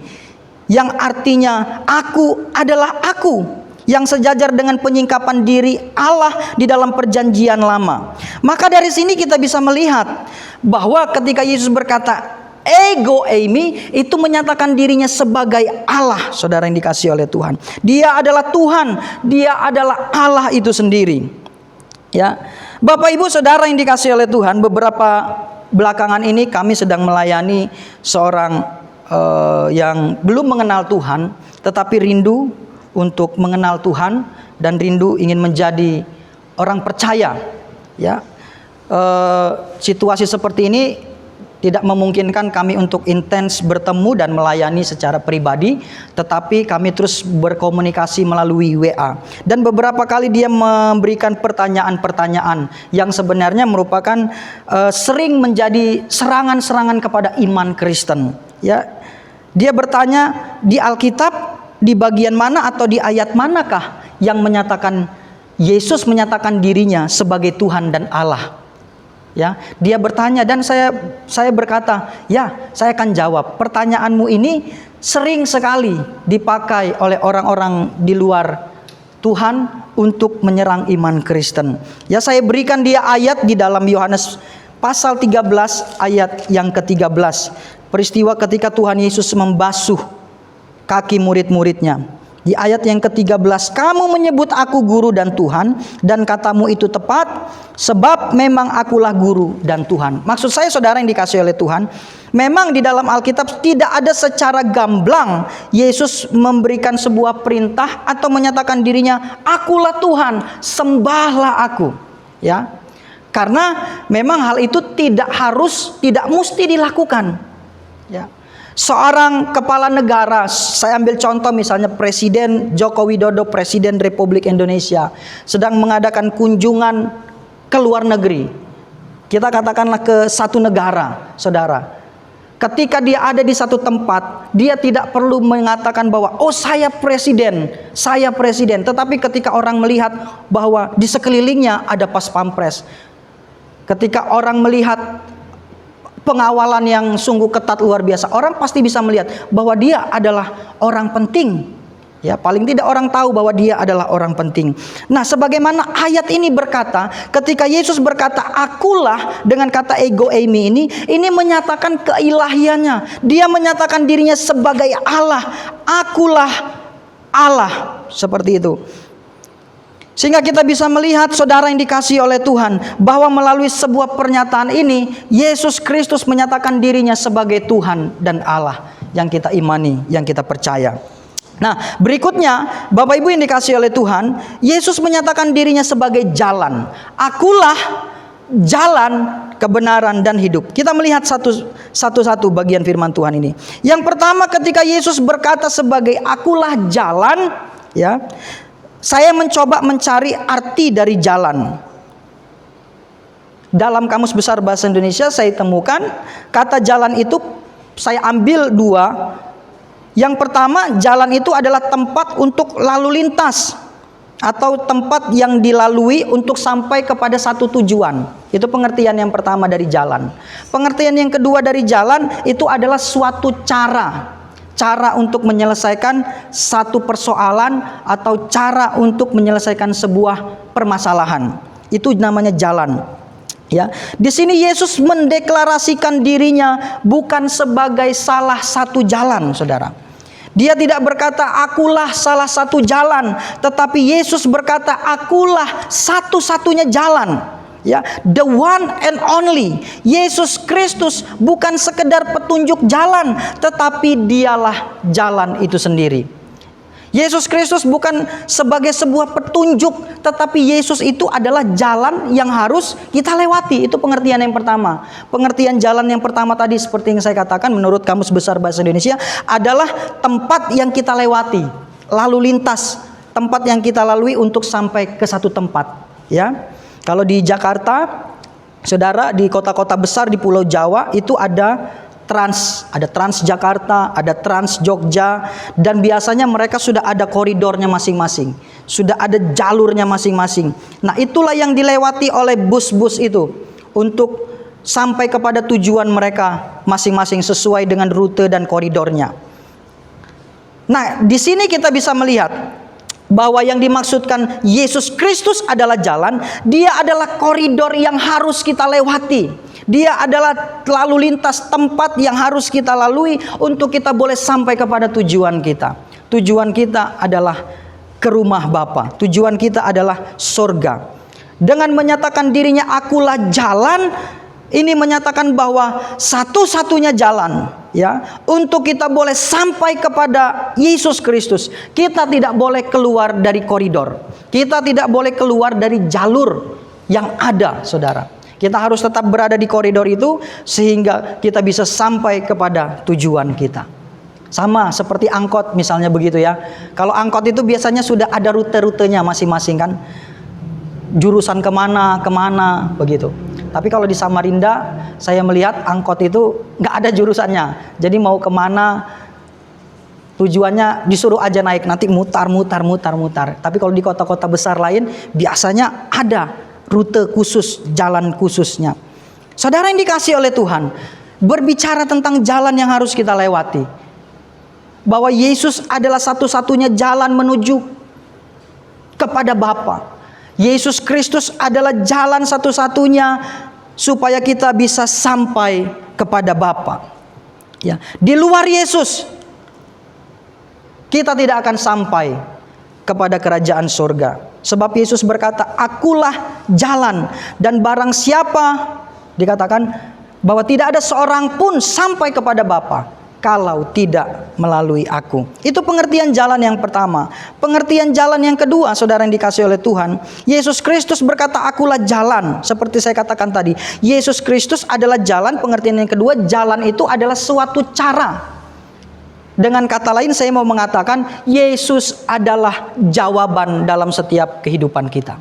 yang artinya aku adalah aku, yang sejajar dengan penyingkapan diri Allah di dalam perjanjian lama. Maka dari sini kita bisa melihat bahwa ketika Yesus berkata ego eimi, itu menyatakan dirinya sebagai Allah, saudara yang dikasihi oleh Tuhan. Dia adalah Tuhan, dia adalah Allah itu sendiri. Ya, Bapak Ibu saudara yang dikasihi oleh Tuhan, beberapa belakangan ini kami sedang melayani seorang yang belum mengenal Tuhan, tetapi rindu untuk mengenal Tuhan dan rindu ingin menjadi orang percaya. Ya, situasi seperti ini tidak memungkinkan kami untuk intens bertemu dan melayani secara pribadi, tetapi kami terus berkomunikasi melalui WA. Dan beberapa kali dia memberikan pertanyaan-pertanyaan yang sebenarnya merupakan sering menjadi serangan-serangan kepada iman Kristen. Ya, dia bertanya, di Alkitab di bagian mana atau di ayat manakah yang menyatakan Yesus menyatakan dirinya sebagai Tuhan dan Allah? Ya, dia bertanya dan saya berkata, ya, saya akan jawab. Pertanyaanmu ini sering sekali dipakai oleh orang-orang di luar Tuhan untuk menyerang iman Kristen. Ya, saya berikan dia ayat di dalam Yohanes pasal 13 ayat yang ke-13. Peristiwa ketika Tuhan Yesus membasuh kaki murid-muridnya. Di ayat yang ke-13, kamu menyebut aku guru dan Tuhan, dan katamu itu tepat, sebab memang akulah guru dan Tuhan. Maksud saya saudara yang dikasihi oleh Tuhan, memang di dalam Alkitab tidak ada secara gamblang Yesus memberikan sebuah perintah atau menyatakan dirinya, akulah Tuhan, sembahlah aku. Ya, karena memang hal itu tidak mesti dilakukan. Ya. Seorang kepala negara, saya ambil contoh misalnya Presiden Joko Widodo, Presiden Republik Indonesia, sedang mengadakan kunjungan ke luar negeri. Kita katakanlah ke satu negara, saudara. Ketika dia ada di satu tempat, dia tidak perlu mengatakan bahwa oh saya presiden. Tetapi ketika orang melihat bahwa di sekelilingnya ada pas pampres, ketika orang melihat pengawalan yang sungguh ketat luar biasa. Orang pasti bisa melihat bahwa dia adalah orang penting. Ya, paling tidak orang tahu bahwa dia adalah orang penting. Nah, sebagaimana ayat ini berkata, ketika Yesus berkata akulah dengan kata ego eimi ini menyatakan keilahiannya. Dia menyatakan dirinya sebagai Allah. Akulah Allah, seperti itu. Sehingga kita bisa melihat, saudara yang dikasihi oleh Tuhan, bahwa melalui sebuah pernyataan ini Yesus Kristus menyatakan dirinya sebagai Tuhan dan Allah yang kita imani, yang kita percaya. Nah, berikutnya Bapak Ibu yang dikasihi oleh Tuhan, Yesus menyatakan dirinya sebagai jalan. Akulah jalan, kebenaran dan hidup. Kita melihat satu-satu bagian firman Tuhan ini. Yang pertama, ketika Yesus berkata sebagai akulah jalan, ya, saya mencoba mencari arti dari jalan. Dalam Kamus Besar Bahasa Indonesia saya temukan kata jalan itu saya ambil dua. Yang pertama, jalan itu adalah tempat untuk lalu lintas atau tempat yang dilalui untuk sampai kepada satu tujuan. Itu pengertian yang pertama dari jalan. Pengertian yang kedua dari jalan itu adalah suatu cara untuk menyelesaikan satu persoalan atau cara untuk menyelesaikan sebuah permasalahan. Itu namanya jalan. Ya, di sini Yesus mendeklarasikan dirinya bukan sebagai salah satu jalan, saudara. Dia tidak berkata akulah salah satu jalan, tetapi Yesus berkata akulah satu-satunya jalan. Ya, the one and only. Yesus Kristus bukan sekedar petunjuk jalan, tetapi dialah jalan itu sendiri. Yesus Kristus bukan sebagai sebuah petunjuk, tetapi Yesus itu adalah jalan yang harus kita lewati. Itu pengertian yang pertama. Pengertian jalan yang pertama tadi seperti yang saya katakan menurut Kamus Besar Bahasa Indonesia adalah tempat yang kita lewati, lalu lintas, tempat yang kita lalui untuk sampai ke satu tempat. Ya, kalau di Jakarta, saudara, di kota-kota besar di Pulau Jawa itu ada Trans Jakarta, ada Trans Jogja, dan biasanya mereka sudah ada koridornya masing-masing, sudah ada jalurnya masing-masing. Nah, itulah yang dilewati oleh bus-bus itu untuk sampai kepada tujuan mereka masing-masing sesuai dengan rute dan koridornya. Nah, di sini kita bisa melihat bahwa yang dimaksudkan Yesus Kristus adalah jalan, dia adalah koridor yang harus kita lewati. Dia adalah lalu lintas tempat yang harus kita lalui untuk kita boleh sampai kepada tujuan kita. Tujuan kita adalah ke rumah Bapa. Tujuan kita adalah surga. Dengan menyatakan dirinya akulah jalan, ini menyatakan bahwa satu-satunya jalan, ya, untuk kita boleh sampai kepada Yesus Kristus. Kita tidak boleh keluar dari koridor. Kita tidak boleh keluar dari jalur yang ada, saudara. Kita harus tetap berada di koridor itu sehingga kita bisa sampai kepada tujuan kita. Sama seperti angkot misalnya begitu ya. Kalau angkot itu biasanya sudah ada rute-rutenya masing-masing kan. Jurusan kemana begitu. Tapi kalau di Samarinda saya melihat angkot itu nggak ada jurusannya. Jadi mau kemana tujuannya disuruh aja naik, nanti mutar. Tapi kalau di kota-kota besar lain biasanya ada rute khusus, jalan khususnya. Saudara yang dikasihi oleh Tuhan, berbicara tentang jalan yang harus kita lewati, bahwa Yesus adalah satu-satunya jalan menuju kepada Bapa. Yesus Kristus adalah jalan satu-satunya supaya kita bisa sampai kepada Bapa. Ya, di luar Yesus kita tidak akan sampai kepada kerajaan surga. Sebab Yesus berkata, akulah jalan, dan barang siapa, dikatakan bahwa tidak ada seorang pun sampai kepada Bapa kalau tidak melalui aku. Itu pengertian jalan yang pertama. Pengertian jalan yang kedua, saudara yang dikasihi oleh Tuhan, Yesus Kristus berkata akulah jalan. Seperti saya katakan tadi, Yesus Kristus adalah jalan. Pengertian yang kedua, jalan itu adalah suatu cara. Dengan kata lain saya mau mengatakan Yesus adalah jawaban dalam setiap kehidupan kita.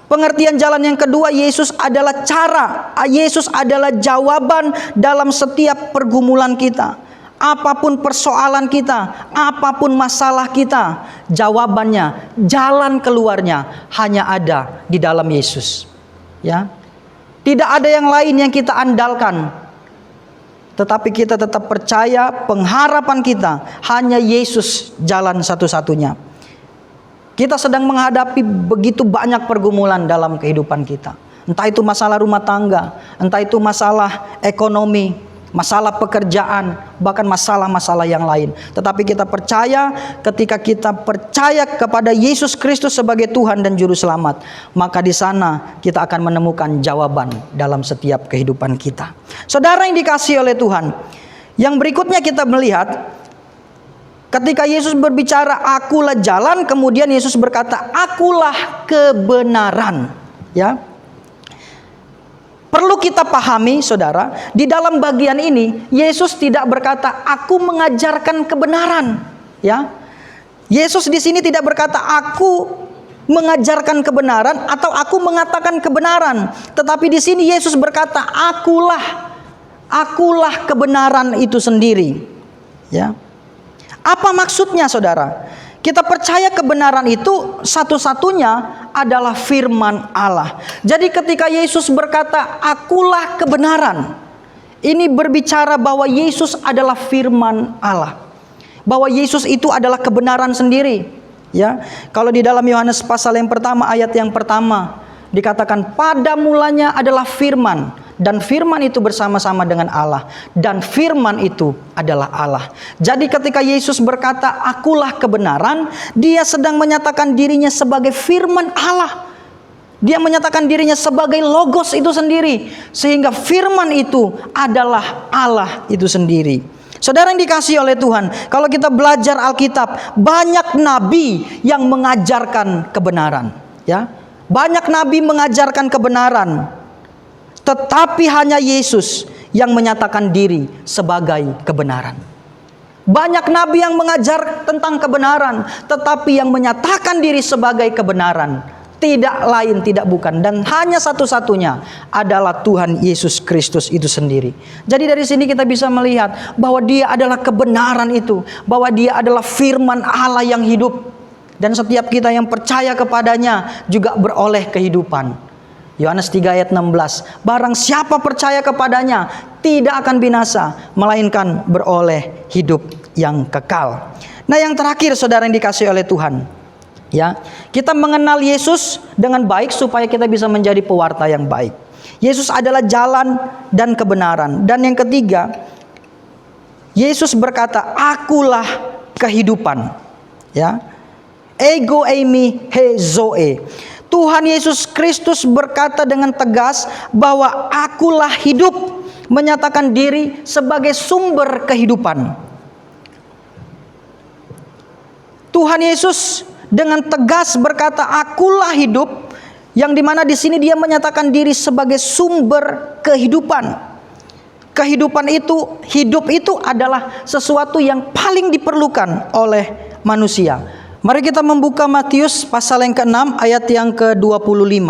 Pengertian jalan yang kedua, Yesus adalah cara. Yesus adalah jawaban dalam setiap pergumulan kita. Apapun persoalan kita, apapun masalah kita, jawabannya, jalan keluarnya hanya ada di dalam Yesus. Ya. Tidak ada yang lain yang kita andalkan. Tetapi kita tetap percaya pengharapan kita hanya Yesus jalan satu-satunya. Kita sedang menghadapi begitu banyak pergumulan dalam kehidupan kita. Entah itu masalah rumah tangga, entah itu masalah ekonomi, masalah pekerjaan, bahkan masalah-masalah yang lain. Tetapi kita percaya, ketika kita percaya kepada Yesus Kristus sebagai Tuhan dan Juru Selamat, maka di sana kita akan menemukan jawaban dalam setiap kehidupan kita. Saudara yang dikasihi oleh Tuhan, yang berikutnya kita melihat ketika Yesus berbicara akulah jalan, kemudian Yesus berkata akulah kebenaran. Ya, perlu kita pahami saudara, di dalam bagian ini Yesus tidak berkata aku mengajarkan kebenaran. Ya, Yesus di sini tidak berkata aku mengajarkan kebenaran atau aku mengatakan kebenaran, tetapi di sini Yesus berkata akulah kebenaran itu sendiri. Ya, apa maksudnya saudara? Kita percaya kebenaran itu satu-satunya adalah firman Allah. Jadi ketika Yesus berkata akulah kebenaran, ini berbicara bahwa Yesus adalah firman Allah, bahwa Yesus itu adalah kebenaran sendiri. Ya, kalau di dalam Yohanes pasal yang pertama ayat yang pertama dikatakan pada mulanya adalah firman, dan firman itu bersama-sama dengan Allah, dan firman itu adalah Allah. Jadi ketika Yesus berkata akulah kebenaran, dia sedang menyatakan dirinya sebagai firman Allah. Dia menyatakan dirinya sebagai logos itu sendiri, sehingga firman itu adalah Allah itu sendiri. Saudara yang dikasihi oleh Tuhan, kalau kita belajar Alkitab, banyak nabi yang mengajarkan kebenaran. Ya, banyak nabi mengajarkan kebenaran, tetapi hanya Yesus yang menyatakan diri sebagai kebenaran. Banyak nabi yang mengajar tentang kebenaran, tetapi yang menyatakan diri sebagai kebenaran tidak lain tidak bukan, dan hanya satu-satunya adalah Tuhan Yesus Kristus itu sendiri. Jadi dari sini kita bisa melihat bahwa dia adalah kebenaran itu, bahwa dia adalah firman Allah yang hidup, dan setiap kita yang percaya kepadanya juga beroleh kehidupan. Yohanes 3 ayat 16, barang siapa percaya kepadanya tidak akan binasa, melainkan beroleh hidup yang kekal. Nah, yang terakhir saudara yang dikasihi oleh Tuhan, ya, kita mengenal Yesus dengan baik supaya kita bisa menjadi pewarta yang baik. Yesus adalah jalan dan kebenaran. Dan yang ketiga, Yesus berkata, akulah kehidupan. Ya, ego eimi he zoe. Tuhan Yesus Kristus berkata dengan tegas bahwa akulah hidup, menyatakan diri sebagai sumber kehidupan. Tuhan Yesus dengan tegas berkata akulah hidup, yang dimana di sini dia menyatakan diri sebagai sumber kehidupan. Kehidupan itu, hidup itu adalah sesuatu yang paling diperlukan oleh manusia. Mari kita membuka Matius pasal yang ke-6 ayat yang ke-25.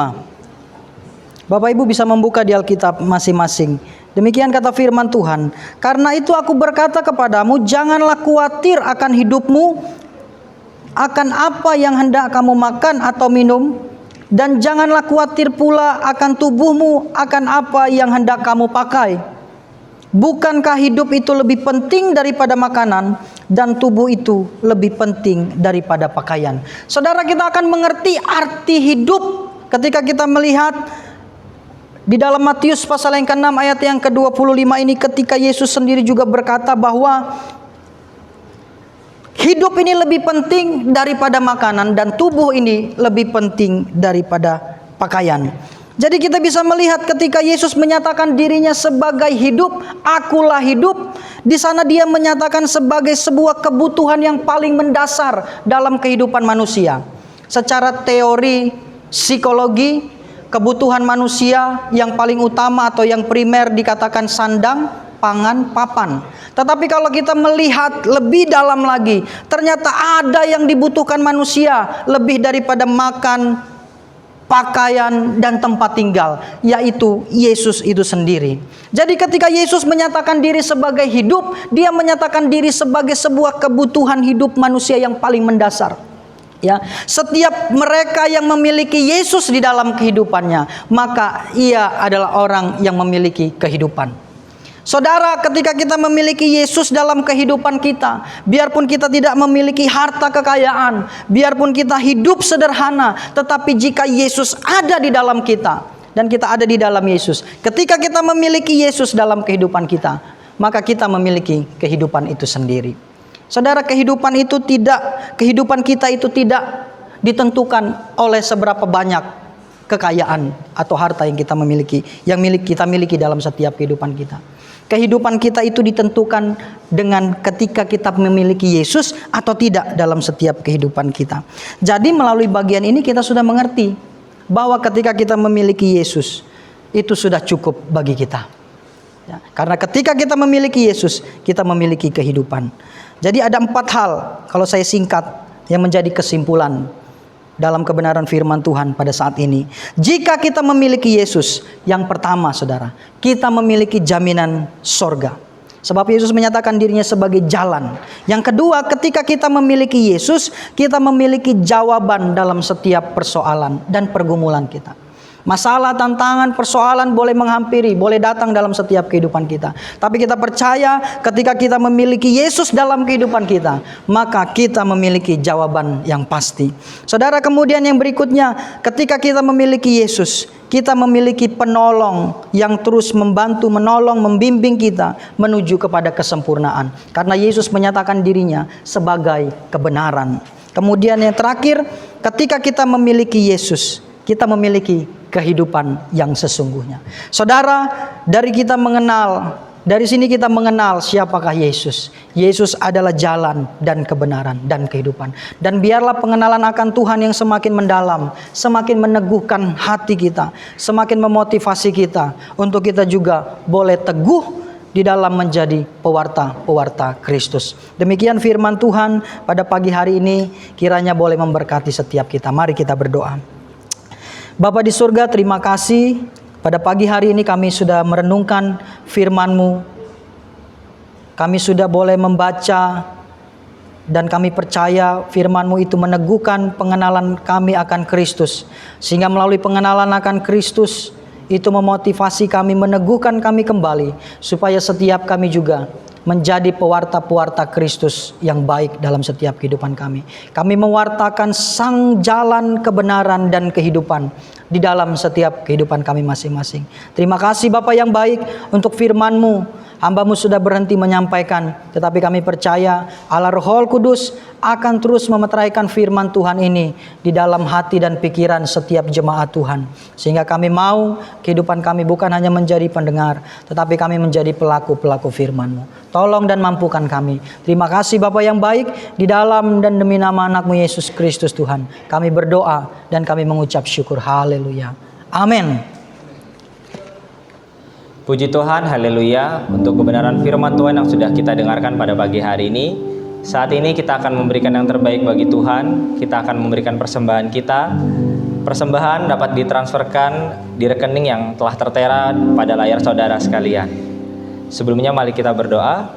Bapak Ibu bisa membuka di Alkitab masing-masing. Demikian kata firman Tuhan, karena itu aku berkata kepadamu, janganlah khawatir akan hidupmu, akan apa yang hendak kamu makan atau minum, dan janganlah khawatir pula akan tubuhmu, akan apa yang hendak kamu pakai. Bukankah hidup itu lebih penting daripada makanan, dan tubuh itu lebih penting daripada pakaian? Saudara, kita akan mengerti arti hidup ketika kita melihat di dalam Matius pasal yang ke-6 ayat yang ke-25 ini, ketika Yesus sendiri juga berkata bahwa hidup ini lebih penting daripada makanan, dan tubuh ini lebih penting daripada pakaian. Jadi kita bisa melihat ketika Yesus menyatakan dirinya sebagai hidup, akulah hidup, di sana dia menyatakan sebagai sebuah kebutuhan yang paling mendasar dalam kehidupan manusia. Secara teori psikologi, kebutuhan manusia yang paling utama atau yang primer dikatakan sandang, pangan, papan. Tetapi kalau kita melihat lebih dalam lagi, ternyata ada yang dibutuhkan manusia lebih daripada makan, pakaian, dan tempat tinggal, yaitu Yesus itu sendiri. Jadi ketika Yesus menyatakan diri sebagai hidup, dia menyatakan diri sebagai sebuah kebutuhan hidup manusia yang paling mendasar. Ya, setiap mereka yang memiliki Yesus di dalam kehidupannya, maka ia adalah orang yang memiliki kehidupan. Saudara, ketika kita memiliki Yesus dalam kehidupan kita, biarpun kita tidak memiliki harta kekayaan, biarpun kita hidup sederhana, tetapi jika Yesus ada di dalam kita dan kita ada di dalam Yesus, ketika kita memiliki Yesus dalam kehidupan kita, maka kita memiliki kehidupan itu sendiri. Saudara, kehidupan kita itu tidak ditentukan oleh seberapa banyak kekayaan atau harta yang kita miliki dalam setiap kehidupan kita. Kehidupan kita itu ditentukan dengan ketika kita memiliki Yesus atau tidak dalam setiap kehidupan kita. Jadi melalui bagian ini kita sudah mengerti bahwa ketika kita memiliki Yesus, itu sudah cukup bagi kita. Ya, karena ketika kita memiliki Yesus, kita memiliki kehidupan. Jadi ada 4 hal, kalau saya singkat, yang menjadi kesimpulan dalam kebenaran firman Tuhan pada saat ini. Jika kita memiliki Yesus, yang pertama saudara, kita memiliki jaminan sorga. Sebab Yesus menyatakan dirinya sebagai jalan. Yang kedua, ketika kita memiliki Yesus, kita memiliki jawaban dalam setiap persoalan dan pergumulan kita. Masalah, tantangan, persoalan boleh menghampiri, boleh datang dalam setiap kehidupan kita. Tapi kita percaya ketika kita memiliki Yesus dalam kehidupan kita, maka kita memiliki jawaban yang pasti. Saudara, kemudian yang berikutnya, ketika kita memiliki Yesus, kita memiliki penolong yang terus membantu, menolong, membimbing kita menuju kepada kesempurnaan. Karena Yesus menyatakan dirinya sebagai kebenaran. Kemudian yang terakhir, ketika kita memiliki Yesus, kita memiliki kehidupan yang sesungguhnya. Saudara, dari sini kita mengenal siapakah Yesus. Yesus adalah jalan dan kebenaran dan kehidupan. Dan biarlah pengenalan akan Tuhan yang semakin mendalam, semakin meneguhkan hati kita, semakin memotivasi kita untuk kita juga boleh teguh di dalam menjadi pewarta-pewarta Kristus. Demikian firman Tuhan pada pagi hari ini, kiranya boleh memberkati setiap kita. Mari kita berdoa. Bapa di surga, terima kasih pada pagi hari ini kami sudah merenungkan firman-Mu. Kami sudah boleh membaca dan kami percaya firman-Mu itu meneguhkan pengenalan kami akan Kristus. Sehingga melalui pengenalan akan Kristus itu memotivasi kami, meneguhkan kami kembali supaya setiap kami juga menjadi pewarta-pewarta Kristus yang baik dalam setiap kehidupan kami. Kami mewartakan sang jalan kebenaran dan kehidupan di dalam setiap kehidupan kami masing-masing. Terima kasih Bapa yang baik untuk firman-Mu. Hamba-Mu sudah berhenti menyampaikan, tetapi kami percaya Allah Roh Kudus akan terus memeteraikan firman Tuhan ini di dalam hati dan pikiran setiap jemaat Tuhan. Sehingga kami mau kehidupan kami bukan hanya menjadi pendengar, tetapi kami menjadi pelaku-pelaku firman-Mu. Tolong dan mampukan kami. Terima kasih Bapa yang baik, di dalam dan demi nama anak-Mu Yesus Kristus Tuhan. Kami berdoa dan kami mengucap syukur. Haleluya. Amin. Puji Tuhan, haleluya, untuk kebenaran firman Tuhan yang sudah kita dengarkan pada pagi hari ini. Saat ini kita akan memberikan yang terbaik bagi Tuhan. Kita akan memberikan persembahan kita. Persembahan dapat ditransferkan di rekening yang telah tertera pada layar saudara sekalian. Sebelumnya mari kita berdoa.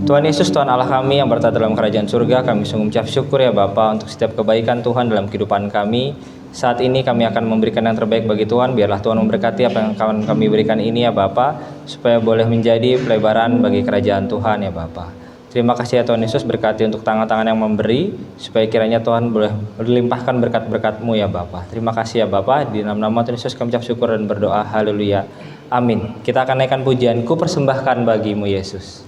Tuhan Yesus, Tuhan Allah kami yang berada dalam kerajaan surga, kami sungguh mengucap syukur ya Bapa untuk setiap kebaikan Tuhan dalam kehidupan kami. Saat ini kami akan memberikan yang terbaik bagi Tuhan. Biarlah Tuhan memberkati apa yang akan kami berikan ini ya Bapa, supaya boleh menjadi pelebaran bagi kerajaan Tuhan ya Bapa. Terima kasih ya Tuhan Yesus, berkati untuk tangan-tangan yang memberi, supaya kiranya Tuhan boleh melimpahkan berkat-berkat-Mu ya Bapa. Terima kasih ya Bapa, di nama Tuhan Yesus kami ucap syukur dan berdoa. Haleluya. Amin. Kita akan naikkan pujian, ku persembahkan bagi-Mu Yesus.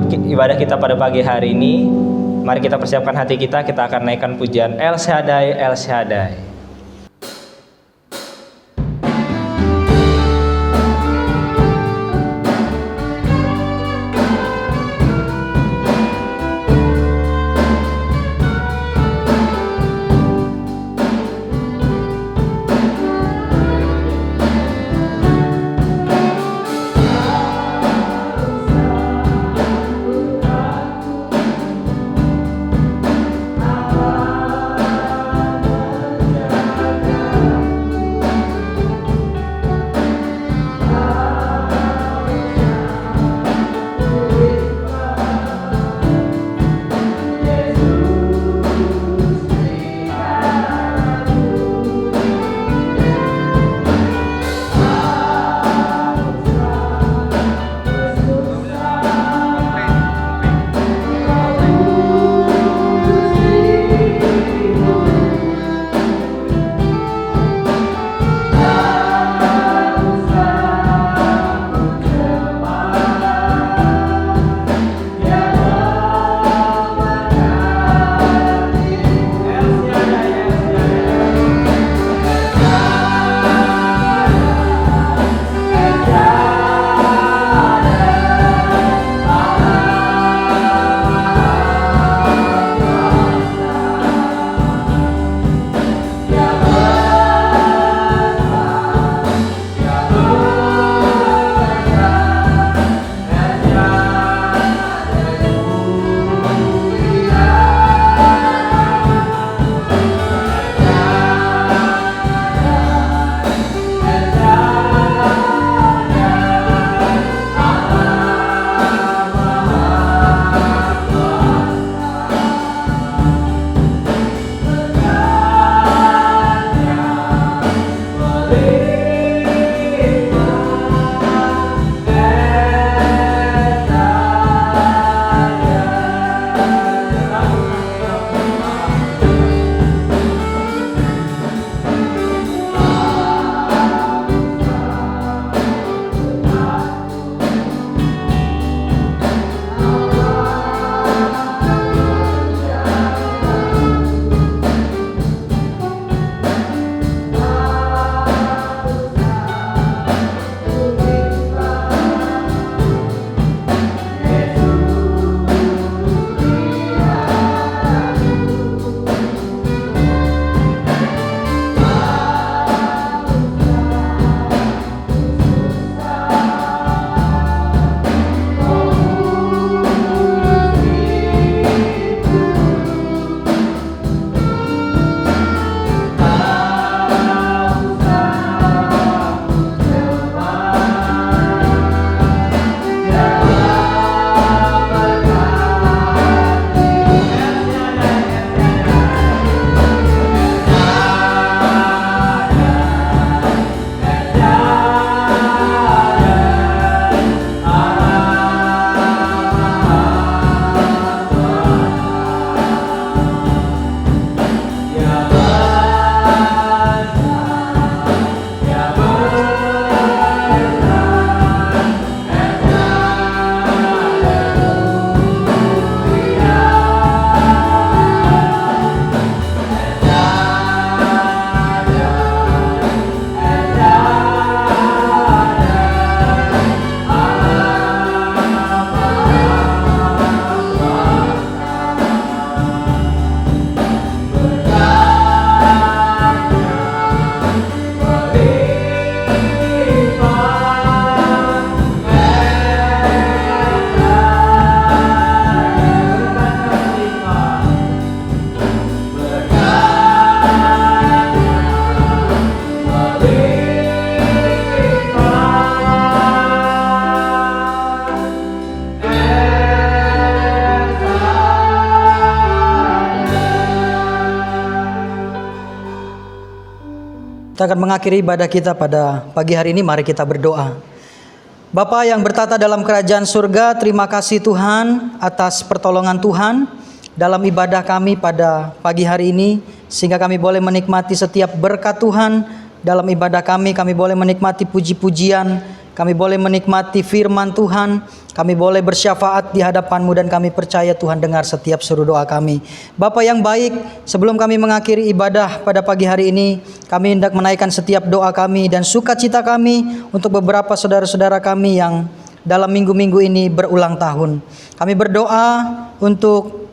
untuk ibadah kita pada pagi hari ini, mari kita persiapkan hati kita akan naikkan pujian El Shaddai, El Shaddai. Kita akan mengakhiri ibadah kita pada pagi hari ini, mari kita berdoa. Bapa yang bertata dalam kerajaan surga, terima kasih Tuhan atas pertolongan Tuhan dalam ibadah kami pada pagi hari ini, sehingga kami boleh menikmati setiap berkat Tuhan dalam ibadah kami boleh menikmati puji-pujian kami boleh menikmati firman Tuhan, kami boleh bersyafaat di hadapan-Mu, dan kami percaya Tuhan dengar setiap seru doa kami. Bapa yang baik, sebelum kami mengakhiri ibadah pada pagi hari ini, kami hendak menaikkan setiap doa kami dan sukacita kami untuk beberapa saudara-saudara kami yang dalam minggu-minggu ini berulang tahun. Kami berdoa untuk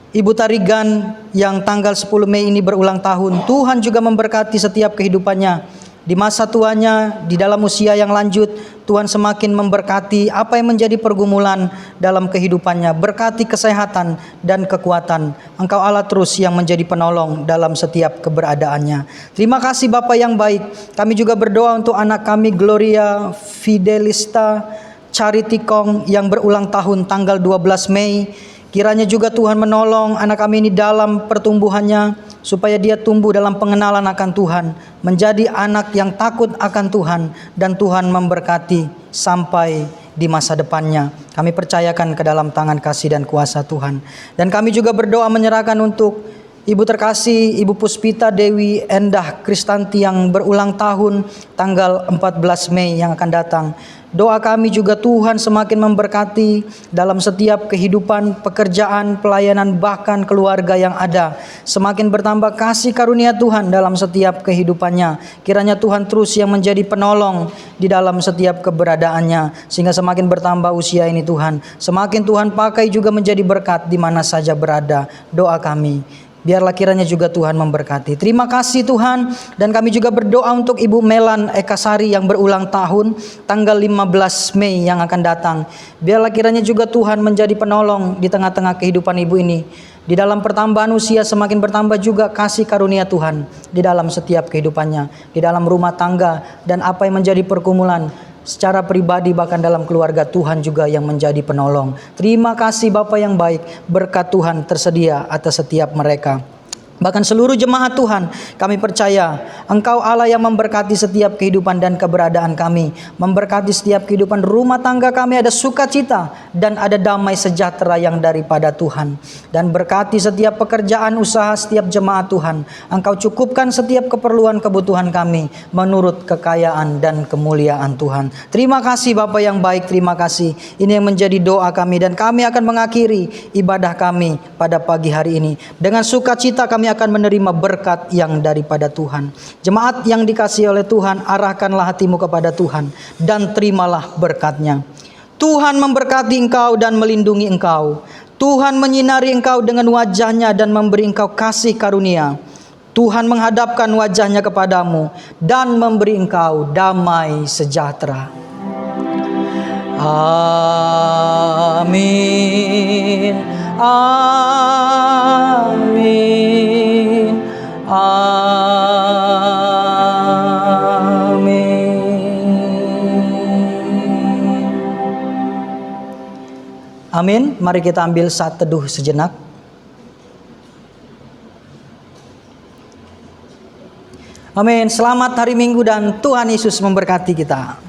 Ibu Tarigan yang tanggal 10 Mei ini berulang tahun. Tuhan juga memberkati setiap kehidupannya. Di masa tuanya, di dalam usia yang lanjut, Tuhan semakin memberkati apa yang menjadi pergumulan dalam kehidupannya. Berkati kesehatan dan kekuatan. Engkau Allah terus yang menjadi penolong dalam setiap keberadaannya. Terima kasih Bapa yang baik. Kami juga berdoa untuk anak kami Gloria Fidelista Charity Kong yang berulang tahun tanggal 12 Mei. Kiranya juga Tuhan menolong anak kami ini dalam pertumbuhannya, supaya dia tumbuh dalam pengenalan akan Tuhan, menjadi anak yang takut akan Tuhan, dan Tuhan memberkati sampai di masa depannya. Kami percayakan ke dalam tangan kasih dan kuasa Tuhan. Dan kami juga berdoa menyerahkan untuk Ibu terkasih, Ibu Puspita Dewi Endah Kristanti yang berulang tahun tanggal 14 Mei yang akan datang. Doa kami juga Tuhan semakin memberkati dalam setiap kehidupan, pekerjaan, pelayanan, bahkan keluarga yang ada. Semakin bertambah kasih karunia Tuhan dalam setiap kehidupannya. Kiranya Tuhan terus yang menjadi penolong di dalam setiap keberadaannya, sehingga semakin bertambah usia ini Tuhan. Semakin Tuhan pakai juga menjadi berkat di mana saja berada. Doa kami, biarlah kiranya juga Tuhan memberkati. Terima kasih Tuhan. Dan kami juga berdoa untuk Ibu Melan Ekasari yang berulang tahun tanggal 15 Mei yang akan datang. Biarlah kiranya juga Tuhan menjadi penolong di tengah-tengah kehidupan ibu ini. Di dalam pertambahan usia semakin bertambah juga kasih karunia Tuhan di dalam setiap kehidupannya, di dalam rumah tangga, dan apa yang menjadi pergumulan secara pribadi, bahkan dalam keluarga, Tuhan juga yang menjadi penolong. Terima kasih Bapa yang baik, berkat Tuhan tersedia atas setiap mereka. Bahkan seluruh jemaat Tuhan, kami percaya Engkau Allah yang memberkati setiap kehidupan dan keberadaan kami. Memberkati setiap kehidupan rumah tangga kami, ada sukacita dan ada damai sejahtera yang daripada Tuhan. Dan berkati setiap pekerjaan usaha setiap jemaat Tuhan. Engkau cukupkan setiap keperluan kebutuhan kami menurut kekayaan dan kemuliaan Tuhan. Terima kasih Bapa yang baik, terima kasih. Ini yang menjadi doa kami, dan kami akan mengakhiri ibadah kami pada pagi hari ini. Dengan sukacita kami akan menerima berkat yang daripada Tuhan. Jemaat yang dikasihi oleh Tuhan, arahkanlah hatimu kepada Tuhan dan terimalah berkatnya. Tuhan memberkati engkau dan melindungi engkau. Tuhan menyinari engkau dengan wajahnya dan memberi engkau kasih karunia. Tuhan menghadapkan wajahnya kepadamu dan memberi engkau damai sejahtera. Amin. Amin. Amin. Amin. Mari kita ambil saat teduh sejenak. Amin. Selamat hari Minggu dan Tuhan Yesus memberkati kita.